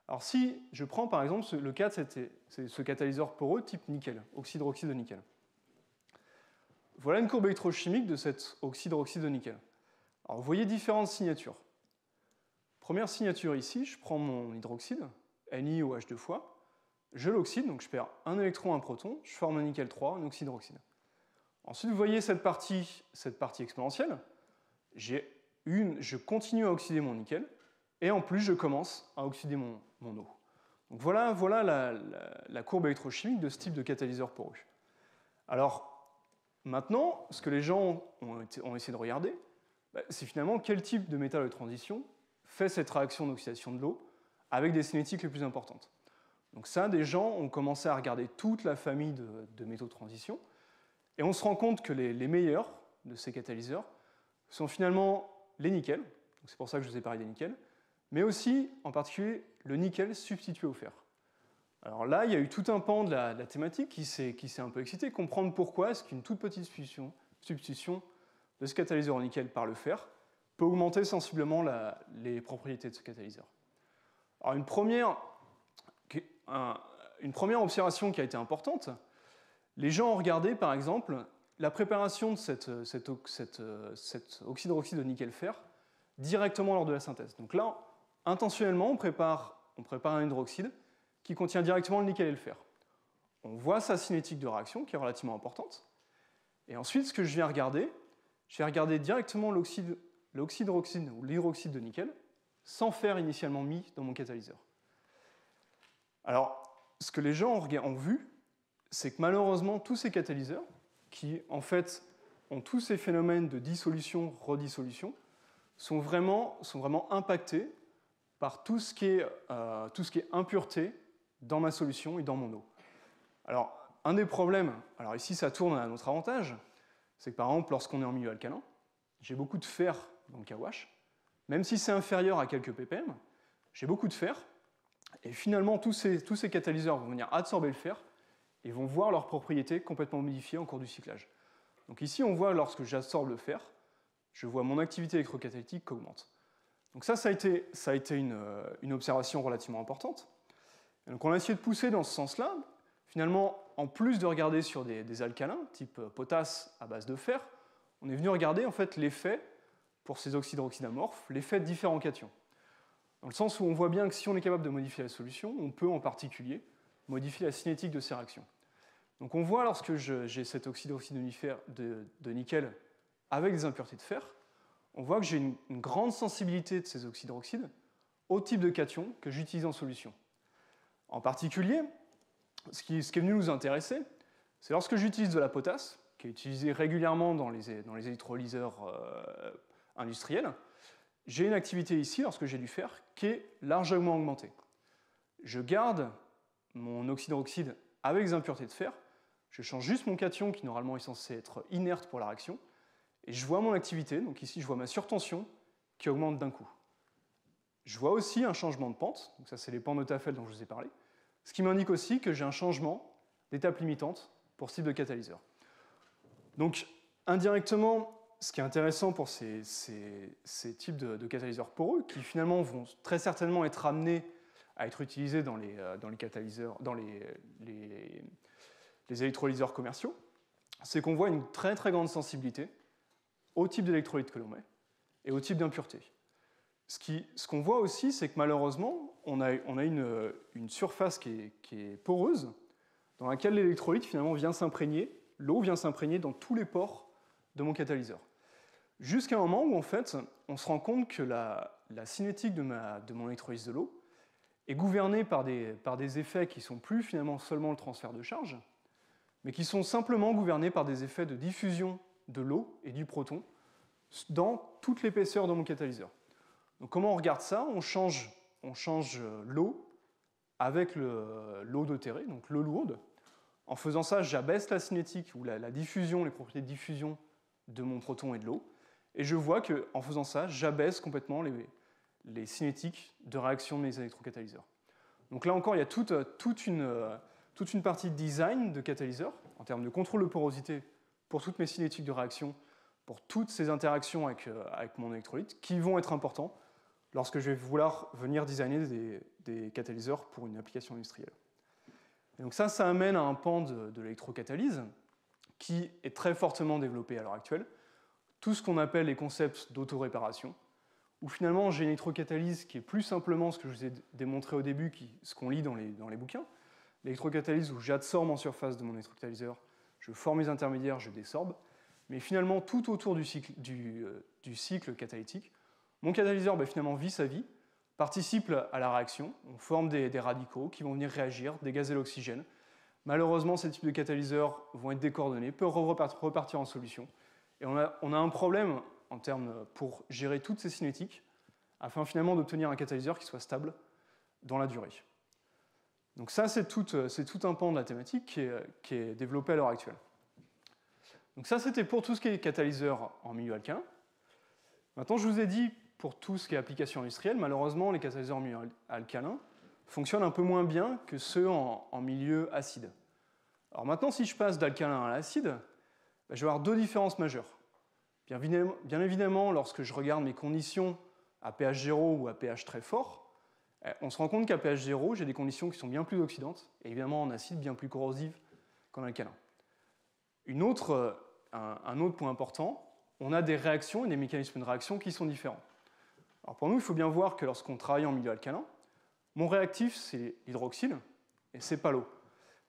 Alors si je prends par exemple le cas de ce catalyseur poreux type nickel, oxyde-oxyde de nickel. Voilà une courbe électrochimique de cet oxyde-oxyde de nickel. Alors vous voyez différentes signatures. Première signature ici, je prends mon hydroxyde, NiOH 2 fois, je l'oxyde, donc je perds un électron, un proton, je forme un nickel 3, un oxyde-oxyde. Ensuite, vous voyez cette partie exponentielle, je continue à oxyder mon nickel, et en plus je commence à oxyder mon eau. Donc voilà la courbe électrochimique de ce type de catalyseur poreux. Alors, maintenant, ce que les gens ont essayé de regarder, c'est finalement quel type de métal de transition fait cette réaction d'oxydation de l'eau avec des cinétiques les plus importantes. Donc ça, des gens ont commencé à regarder toute la famille de métaux de transition, et on se rend compte que les meilleurs de ces catalyseurs sont finalement les nickels, c'est pour ça que je vous ai parlé des nickels, mais aussi, en particulier, le nickel substitué au fer. Alors là, il y a eu tout un pan de la thématique qui s'est un peu excité, comprendre pourquoi est-ce qu'une toute petite substitution de ce catalyseur au nickel par le fer peut augmenter sensiblement les propriétés de ce catalyseur. Alors une première observation qui a été importante, les gens ont regardé par exemple la préparation de cet oxyde-oxyde de nickel-fer directement lors de la synthèse. Donc là, intentionnellement, on prépare un hydroxyde qui contient directement le nickel et le fer. On voit sa cinétique de réaction qui est relativement importante. Et ensuite, ce que je vais regarder directement l'oxyde-oxyde ou l'hydroxyde de nickel sans fer initialement mis dans mon catalyseur. Alors, ce que les gens ont vu, c'est que malheureusement, tous ces catalyseurs, qui en fait ont tous ces phénomènes de dissolution, redissolution, sont vraiment impactés par tout ce qui est impureté dans ma solution et dans mon eau. Alors, un des problèmes, alors ici ça tourne à notre avantage, c'est que par exemple, lorsqu'on est en milieu alcalin, j'ai beaucoup de fer dans le KOH, même si c'est inférieur à quelques ppm, j'ai beaucoup de fer, et finalement tous ces catalyseurs vont venir absorber le fer et vont voir leurs propriétés complètement modifiées en cours du cyclage. Donc ici, on voit lorsque j'absorbe le fer, je vois mon activité électrocatalytique qui augmente. Donc ça a été une observation relativement importante. Et donc on a essayé de pousser dans ce sens-là. Finalement, en plus de regarder sur des alcalins, type potasse à base de fer, on est venu regarder en fait l'effet, pour ces oxyde-oxyde amorphes, l'effet de différents cations. Dans le sens où on voit bien que si on est capable de modifier la solution, on peut en particulier modifier la cinétique de ces réactions. Donc on voit lorsque j'ai cet oxyde-oxyde de nickel avec des impuretés de fer, on voit que j'ai une grande sensibilité de ces oxydes-oxydes au type de cation que j'utilise en solution. En particulier, ce qui est venu nous intéresser, c'est lorsque j'utilise de la potasse, qui est utilisée régulièrement dans les électrolyseurs industriels, j'ai une activité ici, lorsque j'ai du fer, qui est largement augmentée. Je garde mon oxyde-oxyde avec des impuretés de fer, je change juste mon cation qui normalement est censé être inerte pour la réaction, et je vois mon activité, donc ici je vois ma surtension qui augmente d'un coup. Je vois aussi un changement de pente, donc ça c'est les pentes de Tafel dont je vous ai parlé, ce qui m'indique aussi que j'ai un changement d'étape limitante pour ce type de catalyseur. Donc indirectement, ce qui est intéressant pour ces types de catalyseurs poreux, qui finalement vont très certainement être amenés à être utilisé dans les catalyseurs, dans les électrolyseurs commerciaux, c'est qu'on voit une très très grande sensibilité au type d'électrolyte que l'on met et au type d'impureté. Ce qu'on voit aussi, c'est que malheureusement, on a une surface qui est poreuse, dans laquelle l'électrolyte finalement vient s'imprégner, l'eau vient s'imprégner dans tous les pores de mon catalyseur. Jusqu'à un moment où en fait, on se rend compte que la cinétique de mon électrolyse de l'eau est gouvernée par des effets qui ne sont plus finalement seulement le transfert de charge, mais qui sont simplement gouvernés par des effets de diffusion de l'eau et du proton dans toute l'épaisseur de mon catalyseur. Donc comment on regarde ça? On change l'eau avec l'eau deutérée, donc l'eau lourde. En faisant ça, j'abaisse la cinétique ou la diffusion, les propriétés de diffusion de mon proton et de l'eau. Et je vois qu'en faisant ça, j'abaisse complètement les cinétiques de réaction de mes électrocatalyseurs. Donc là encore, il y a toute une partie de design de catalyseur, en termes de contrôle de porosité pour toutes mes cinétiques de réaction, pour toutes ces interactions avec mon électrolyte, qui vont être importants lorsque je vais vouloir venir designer des catalyseurs pour une application industrielle. Et donc ça amène à un pan de l'électrocatalyse qui est très fortement développé à l'heure actuelle, tout ce qu'on appelle les concepts d'autoréparation, où finalement j'ai une électrocatalyse qui est plus simplement ce que je vous ai démontré au début, ce qu'on lit dans les bouquins, l'électrocatalyse où j'adsorbe en surface de mon électrocatalysateur, je forme mes intermédiaires, je désorbe, mais finalement tout autour du cycle catalytique, mon catalyseur finalement vit sa vie, participe à la réaction, on forme des radicaux qui vont venir réagir, dégazer l'oxygène. Malheureusement, ces types de catalyseurs vont être décoordonnés, peuvent repartir en solution. Et on a un problème en termes pour gérer toutes ces cinétiques, afin finalement d'obtenir un catalyseur qui soit stable dans la durée. Donc ça, c'est tout un pan de la thématique qui est développé à l'heure actuelle. Donc ça, c'était pour tout ce qui est catalyseur en milieu alcalin. Maintenant, je vous ai dit, pour tout ce qui est application industrielle, malheureusement, les catalyseurs en milieu alcalin fonctionnent un peu moins bien que ceux en milieu acide. Alors maintenant, si je passe d'alcalin à l'acide, je vais avoir deux différences majeures. Bien évidemment, lorsque je regarde mes conditions à pH 0 ou à pH très fort, on se rend compte qu'à pH 0, j'ai des conditions qui sont bien plus oxydantes, et évidemment en acide, bien plus corrosives qu'en alcalin. Un autre point important, on a des réactions et des mécanismes de réaction qui sont différents. Alors pour nous, il faut bien voir que lorsqu'on travaille en milieu alcalin, mon réactif, c'est l'hydroxyle, et c'est pas l'eau.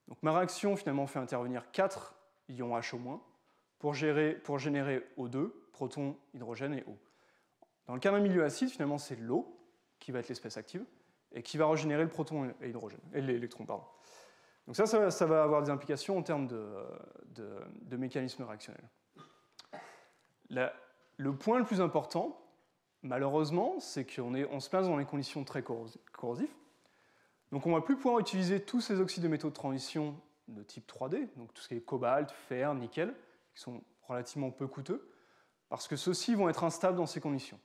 Donc ma réaction, finalement, fait intervenir 4 ions H- pour générer O2, proton, hydrogène et eau. Dans le cas d'un milieu acide, finalement, c'est l'eau qui va être l'espèce active et qui va régénérer le proton et l'électron. Donc ça va avoir des implications en termes de mécanismes réactionnels. Le point le plus important, malheureusement, c'est qu'on se place dans des conditions très corrosives. Donc on ne va plus pouvoir utiliser tous ces oxydes de métaux de transition de type 3D, donc tout ce qui est cobalt, fer, nickel, qui sont relativement peu coûteux, parce que ceux-ci vont être instables dans ces conditions.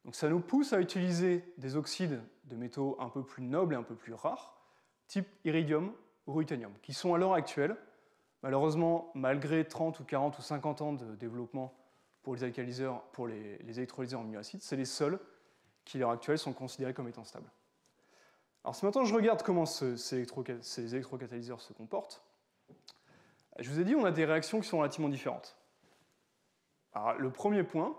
Donc ça nous pousse à utiliser des oxydes de métaux un peu plus nobles et un peu plus rares, type iridium ou ruthenium, qui sont à l'heure actuelle, malheureusement, malgré 30 ou 40 ou 50 ans de développement pour les alcalyseurs, pour les électrolyseurs en milieu acide, c'est les seuls qui, à l'heure actuelle, sont considérés comme étant stables. Alors si maintenant je regarde comment ces électrocatalyseurs se comportent, je vous ai dit, on a des réactions qui sont relativement différentes. Alors, le premier point,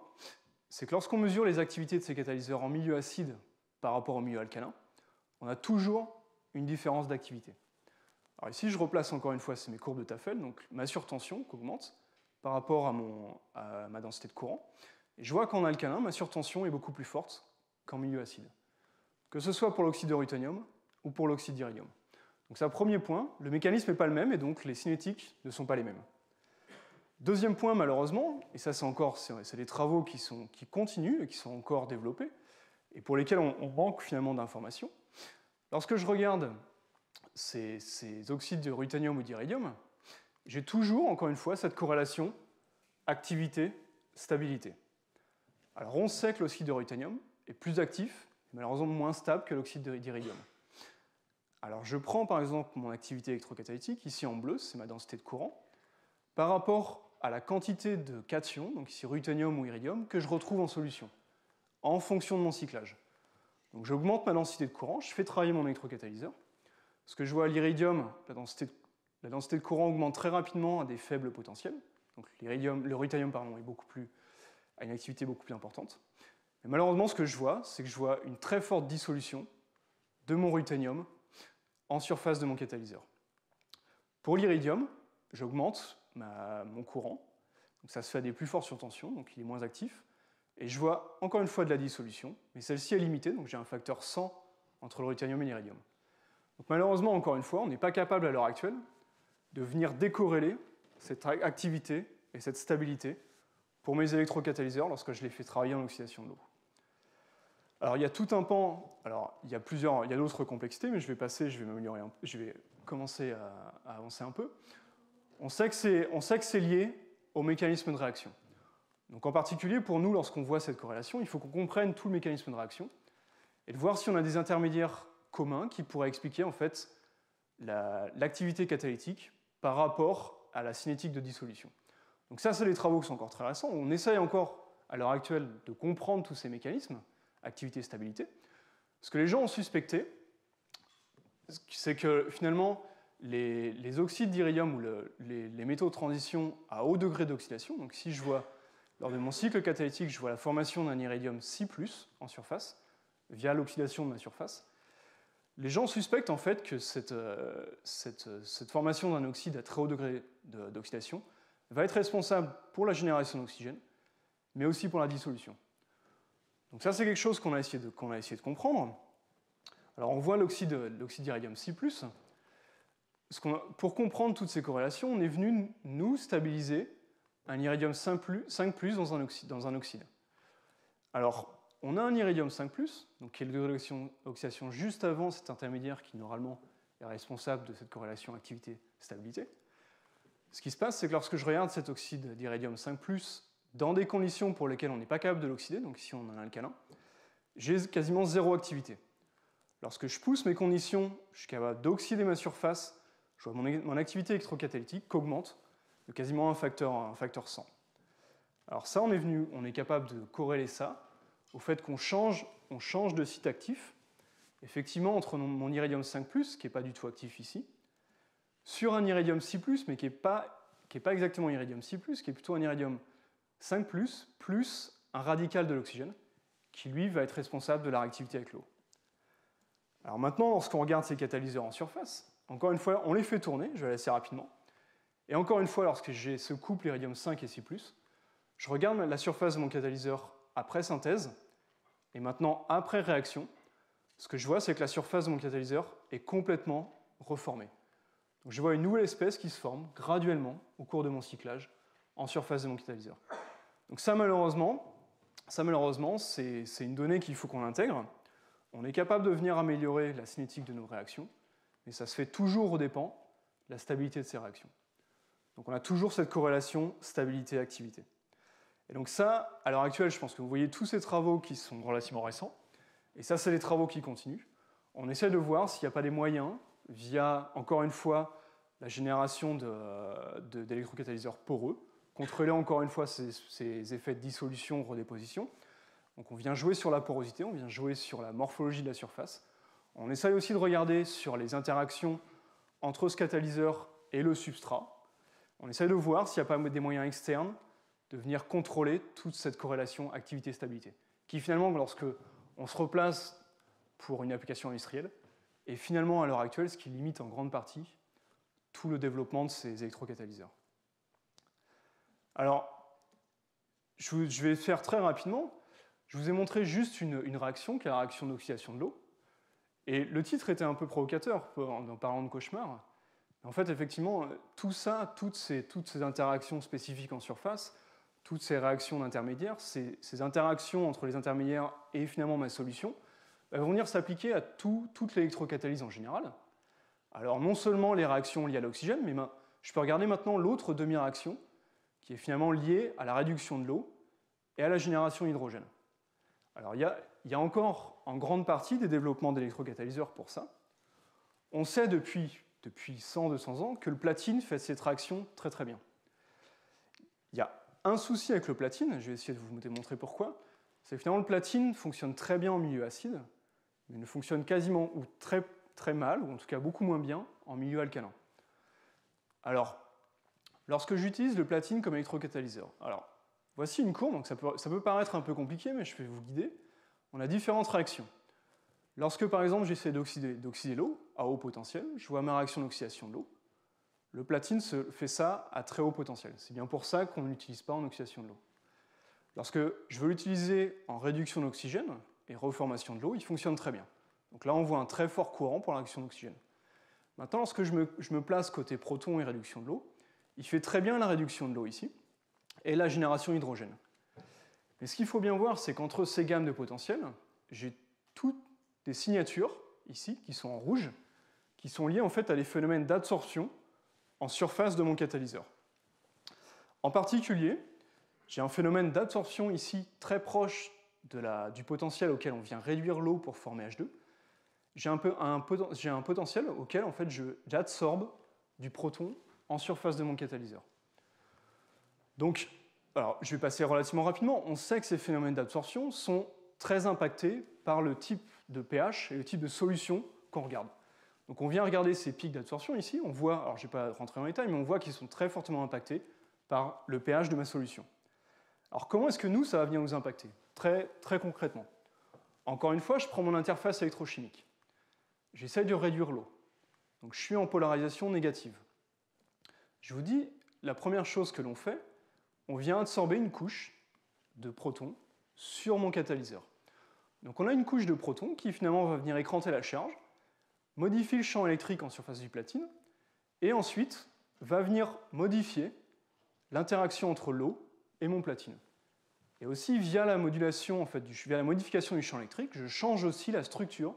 c'est que lorsqu'on mesure les activités de ces catalyseurs en milieu acide par rapport au milieu alcalin, on a toujours une différence d'activité. Alors ici, je replace encore une fois, c'est mes courbes de Tafel, donc ma surtension qui augmente par rapport à ma densité de courant. Et je vois qu'en alcalin, ma surtension est beaucoup plus forte qu'en milieu acide, que ce soit pour l'oxyde de ruthenium ou pour l'oxyde d'iridium. Donc ça, premier point, le mécanisme n'est pas le même et donc les cinétiques ne sont pas les mêmes. Deuxième point, malheureusement, et ça c'est des travaux qui continuent et qui sont encore développés, et pour lesquels on manque finalement d'informations. Lorsque je regarde ces oxydes de ruthenium ou d'iridium, j'ai toujours, encore une fois, cette corrélation activité-stabilité. Alors on sait que l'oxyde de ruthenium est plus actif, et malheureusement moins stable que l'oxyde d'iridium. Alors je prends par exemple mon activité électrocatalytique, ici en bleu, c'est ma densité de courant, par rapport à la quantité de cations, donc ici ruthenium ou iridium, que je retrouve en solution, en fonction de mon cyclage. Donc j'augmente ma densité de courant, je fais travailler mon électrocatalyseur. Ce que je vois à l'iridium, la densité de courant augmente très rapidement à des faibles potentiels. Donc le ruthenium a une activité beaucoup plus importante. Mais malheureusement, ce que je vois, c'est que je vois une très forte dissolution de mon ruthenium en surface de mon catalyseur. Pour l'iridium, j'augmente mon courant. Donc ça se fait à des plus fortes surtensions, donc il est moins actif. Et je vois encore une fois de la dissolution, mais celle-ci est limitée, donc j'ai un facteur 100 entre le ruthenium et l'iridium. Donc malheureusement, encore une fois, on n'est pas capable à l'heure actuelle de venir décorréler cette activité et cette stabilité pour mes électrocatalyseurs lorsque je les fais travailler en oxydation de l'eau. Alors il y a tout un pan, alors il y a d'autres complexités, mais je vais commencer à avancer un peu. On sait que c'est lié au mécanisme de réaction. Donc en particulier, pour nous, lorsqu'on voit cette corrélation, il faut qu'on comprenne tout le mécanisme de réaction et de voir si on a des intermédiaires communs qui pourraient expliquer en fait l'activité catalytique par rapport à la cinétique de dissolution. Donc ça, c'est des travaux qui sont encore très récents. On essaye encore, à l'heure actuelle, de comprendre tous ces mécanismes, activité et stabilité. Ce que les gens ont suspecté, c'est que finalement, les oxydes d'iridium ou les métaux de transition à haut degré d'oxydation, donc si je vois, lors de mon cycle catalytique, je vois la formation d'un iridium Si+, en surface, via l'oxydation de ma surface, les gens suspectent en fait que cette formation d'un oxyde à très haut degré d'oxydation va être responsable pour la génération d'oxygène, mais aussi pour la dissolution. Donc ça, c'est quelque chose qu'on a essayé de comprendre. Alors on voit l'oxyde d'iridium Si+. Pour comprendre toutes ces corrélations, on est venu, nous, stabiliser un iridium 5+ dans un oxyde. Alors, on a un iridium 5+, donc qui est le degré d'oxydation juste avant cet intermédiaire qui, normalement, est responsable de cette corrélation activité-stabilité. Ce qui se passe, c'est que lorsque je regarde cet oxyde d'iridium 5+, dans des conditions pour lesquelles on n'est pas capable de l'oxyder, donc ici on a un alcalin, j'ai quasiment zéro activité. Lorsque je pousse mes conditions, je suis capable d'oxyder ma surface, je vois mon activité électrocatalytique qu'augmente de quasiment un facteur 100. Alors ça, on est capable de corréler ça au fait qu'on change de site actif, effectivement entre mon iridium 5+, qui n'est pas du tout actif ici, sur un iridium Si+, mais qui n'est pas exactement iridium Si+, qui est plutôt un iridium 5+, plus un radical de l'oxygène, qui lui va être responsable de la réactivité avec l'eau. Alors maintenant, lorsqu'on regarde ces catalyseurs en surface, encore une fois, on les fait tourner, je vais aller assez rapidement, et encore une fois, lorsque j'ai ce couple iridium 5 et Si+, je regarde la surface de mon catalyseur après synthèse, et maintenant après réaction, ce que je vois, c'est que la surface de mon catalyseur est complètement reformée. Donc je vois une nouvelle espèce qui se forme graduellement au cours de mon cyclage en surface de mon catalyseur. Donc ça, malheureusement, c'est une donnée qu'il faut qu'on intègre. On est capable de venir améliorer la cinétique de nos réactions, mais ça se fait toujours aux dépens de la stabilité de ces réactions. Donc on a toujours cette corrélation stabilité-activité. Et donc ça, à l'heure actuelle, je pense que vous voyez tous ces travaux qui sont relativement récents, et ça, c'est les travaux qui continuent. On essaie de voir s'il n'y a pas des moyens, via, encore une fois, la génération d'électrocatalyseurs poreux, contrôler encore une fois ces effets de dissolution, redéposition. Donc on vient jouer sur la porosité, on vient jouer sur la morphologie de la surface. On essaye aussi de regarder sur les interactions entre ce catalyseur et le substrat. On essaye de voir s'il n'y a pas des moyens externes de venir contrôler toute cette corrélation activité-stabilité, qui finalement, lorsque on se replace pour une application industrielle, est finalement à l'heure actuelle ce qui limite en grande partie tout le développement de ces électrocatalyseurs. Alors, je vais faire très rapidement. Je vous ai montré juste une réaction, qui est la réaction d'oxydation de l'eau. Et le titre était un peu provocateur en parlant de cauchemar. En fait, effectivement, tout ça, toutes ces interactions spécifiques en surface, toutes ces réactions d'intermédiaires, ces interactions entre les intermédiaires et finalement ma solution, vont venir s'appliquer à toute l'électrocatalyse en général. Alors non seulement les réactions liées à l'oxygène, mais je peux regarder maintenant l'autre demi-réaction, qui est finalement liée à la réduction de l'eau et à la génération d'hydrogène. Alors il y a encore en grande partie des développements d'électrocatalyseurs pour ça. On sait depuis 100-200 ans que le platine fait cette réaction très très bien. Il y a un souci avec le platine, je vais essayer de vous démontrer pourquoi, c'est que finalement le platine fonctionne très bien en milieu acide, mais ne fonctionne quasiment ou très, très mal, ou en tout cas beaucoup moins bien, en milieu alcalin. Alors, lorsque j'utilise le platine comme électrocatalyseur, alors, voici une courbe, donc ça peut paraître un peu compliqué, mais je vais vous guider. On a différentes réactions. Lorsque, par exemple, j'essaie d'oxyder l'eau à haut potentiel, je vois ma réaction d'oxydation de l'eau. Le platine fait ça à très haut potentiel. C'est bien pour ça qu'on ne l'utilise pas en oxydation de l'eau. Lorsque je veux l'utiliser en réduction d'oxygène et reformation de l'eau, il fonctionne très bien. Donc là, on voit un très fort courant pour la réaction d'oxygène. Maintenant, lorsque je me place côté proton et réduction de l'eau, il fait très bien la réduction de l'eau ici et la génération d'hydrogène. Mais ce qu'il faut bien voir, c'est qu'entre ces gammes de potentiel, j'ai toutes des signatures, ici, qui sont en rouge, qui sont liées en fait à des phénomènes d'absorption en surface de mon catalyseur. En particulier, j'ai un phénomène d'absorption ici très proche du potentiel auquel on vient réduire l'eau pour former H2. J'ai un potentiel auquel en fait, j'absorbe du proton en surface de mon catalyseur. Donc, alors, je vais passer relativement rapidement. On sait que ces phénomènes d'absorption sont très impactés par le type de pH et le type de solution qu'on regarde. Donc on vient regarder ces pics d'absorption ici, on voit, alors je ne vais pas rentrer dans les détails, mais on voit qu'ils sont très fortement impactés par le pH de ma solution. Alors comment est-ce que nous, ça va venir nous impacter très concrètement. Encore une fois, je prends mon interface électrochimique. J'essaie de réduire l'eau. Donc je suis en polarisation négative. Je vous dis, la première chose que l'on fait, on vient absorber une couche de protons sur mon catalyseur. Donc on a une couche de protons qui finalement va venir écranter la charge, modifie le champ électrique en surface du platine, et ensuite va venir modifier l'interaction entre l'eau et mon platine. Et aussi, via la modulation, via la modification du champ électrique, je change aussi la structure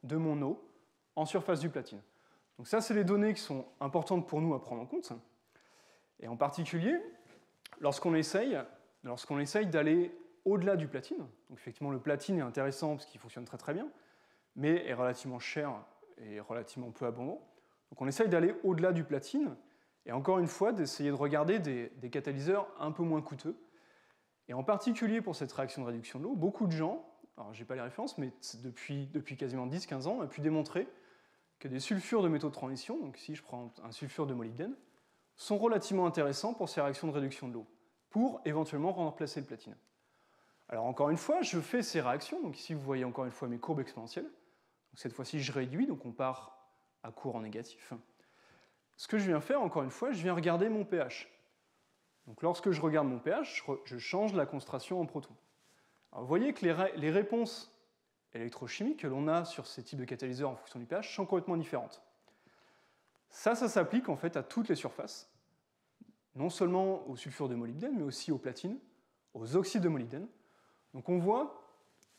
de mon eau en surface du platine. Donc ça, c'est les données qui sont importantes pour nous à prendre en compte. Et en particulier, lorsqu'on essaye d'aller au-delà du platine, donc effectivement le platine est intéressant parce qu'il fonctionne très bien, mais est relativement cher et relativement peu abondant. Donc on essaye d'aller au-delà du platine, et encore une fois, d'essayer de regarder des catalyseurs un peu moins coûteux. Et en particulier pour cette réaction de réduction de l'eau, beaucoup de gens, alors je n'ai pas les références, mais depuis quasiment 10-15 ans, ont pu démontrer que des sulfures de métaux de transition, donc ici je prends un sulfure de molybdène, sont relativement intéressants pour ces réactions de réduction de l'eau, pour éventuellement remplacer le platine. Alors encore une fois, je fais ces réactions, donc ici vous voyez encore une fois mes courbes exponentielles. Donc cette fois-ci je réduis, donc on part à courant négatif. Ce que je viens faire, encore une fois, je viens regarder mon pH. Donc lorsque je regarde mon pH, je change la concentration en protons. Alors vous voyez que les réponses électrochimiques que l'on a sur ces types de catalyseurs en fonction du pH sont complètement différentes. Ça s'applique en fait à toutes les surfaces, non seulement au sulfure de molybdène, mais aussi aux platines, aux oxydes de molybdène. Donc on voit,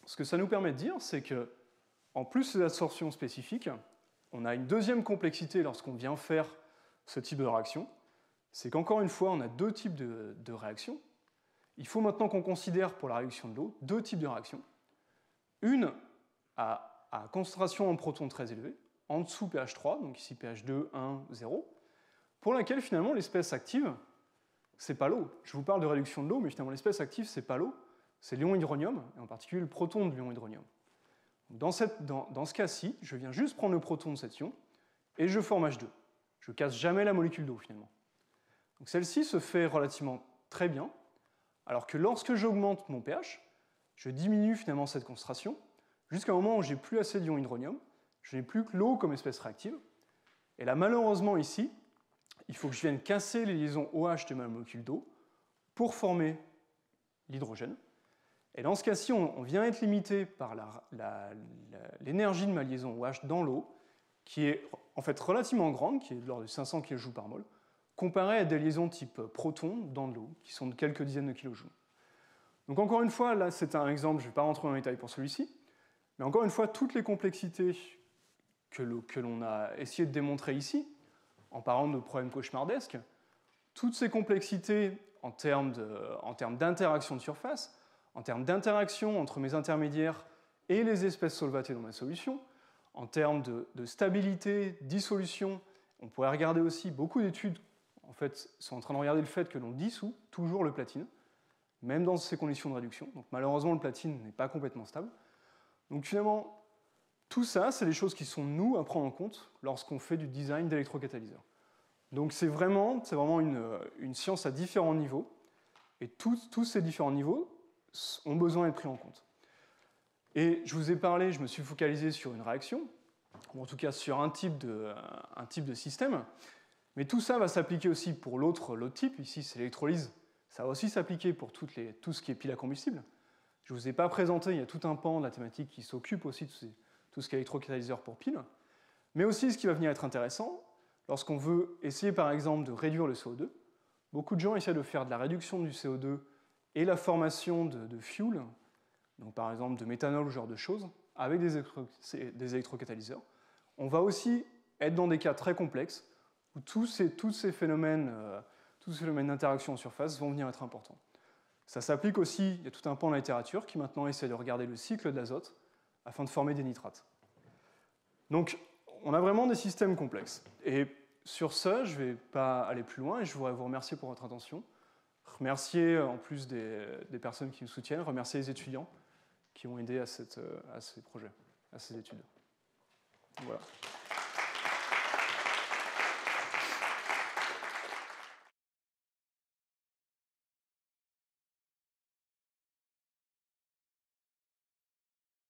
ce que ça nous permet de dire, c'est que, en plus des absorptions spécifiques, on a une deuxième complexité lorsqu'on vient faire ce type de réaction, c'est qu'encore une fois, on a deux types de réactions. Il faut maintenant qu'on considère pour la réduction de l'eau deux types de réactions. Une à concentration en protons très élevée, en dessous pH 3, donc ici pH 2, 1, 0, pour laquelle finalement l'espèce active, c'est pas l'eau. Je vous parle de réduction de l'eau, mais finalement l'espèce active, c'est pas l'eau, c'est l'ion hydronium, et en particulier le proton de l'ion hydronium. Dans ce cas-ci, je viens juste prendre le proton de cet ion, et je forme H2. Je ne casse jamais la molécule d'eau finalement. Donc celle-ci se fait relativement très bien, alors que lorsque j'augmente mon pH, je diminue finalement cette concentration, jusqu'à un moment où j'ai plus assez d'ion hydronium, je n'ai plus que l'eau comme espèce réactive, et là malheureusement ici, il faut que je vienne casser les liaisons OH de ma molécule d'eau pour former l'hydrogène. Et dans ce cas-ci, on vient être limité par l'énergie de ma liaison OH dans l'eau, qui est en fait relativement grande, qui est de l'ordre de 500 kJ par mol, comparée à des liaisons type proton dans de l'eau, qui sont de quelques dizaines de kilojoules. Donc encore une fois, là c'est un exemple, je ne vais pas rentrer dans les détails pour celui-ci, mais encore une fois, toutes les complexités que l'on a essayé de démontrer ici, en parlant de problèmes cauchemardesques, toutes ces complexités en termes d'interaction de surface, en termes d'interaction entre mes intermédiaires et les espèces solvatées dans ma solution, en termes de stabilité, dissolution, on pourrait regarder aussi beaucoup d'études en fait, sont en train de regarder le fait que l'on dissout toujours le platine, même dans ces conditions de réduction. Donc malheureusement, le platine n'est pas complètement stable. Donc finalement, tout ça, c'est des choses qui sont, nous, à prendre en compte lorsqu'on fait du design d'électrocatalysateur. Donc c'est vraiment une science à différents niveaux, et tous ces différents niveaux ont besoin d'être pris en compte. Et je vous ai parlé, je me suis focalisé sur une réaction, ou en tout cas sur un type de système, mais tout ça va s'appliquer aussi pour l'autre type, ici c'est l'électrolyse, ça va aussi s'appliquer pour tout ce qui est pile à combustible. Je ne vous ai pas présenté, il y a tout un pan de la thématique qui s'occupe aussi de tout ce qui est électrocatalyseur pour pile, mais aussi ce qui va venir être intéressant, lorsqu'on veut essayer par exemple de réduire le CO2, beaucoup de gens essaient de faire de la réduction du CO2 et la formation de fuel, donc par exemple de méthanol ou ce genre de choses, avec des électrocatalyseurs. On va aussi être dans des cas très complexes où tous ces phénomènes d'interaction en surface vont venir être importants. Ça s'applique aussi, il y a tout un pan de la littérature qui maintenant essaie de regarder le cycle de l'azote afin de former des nitrates. Donc, on a vraiment des systèmes complexes. Et sur ce, je ne vais pas aller plus loin et je voudrais vous remercier pour votre attention. Remercier, en plus des personnes qui me soutiennent, remercier les étudiants qui ont aidé à ces projets, à ces études. Voilà.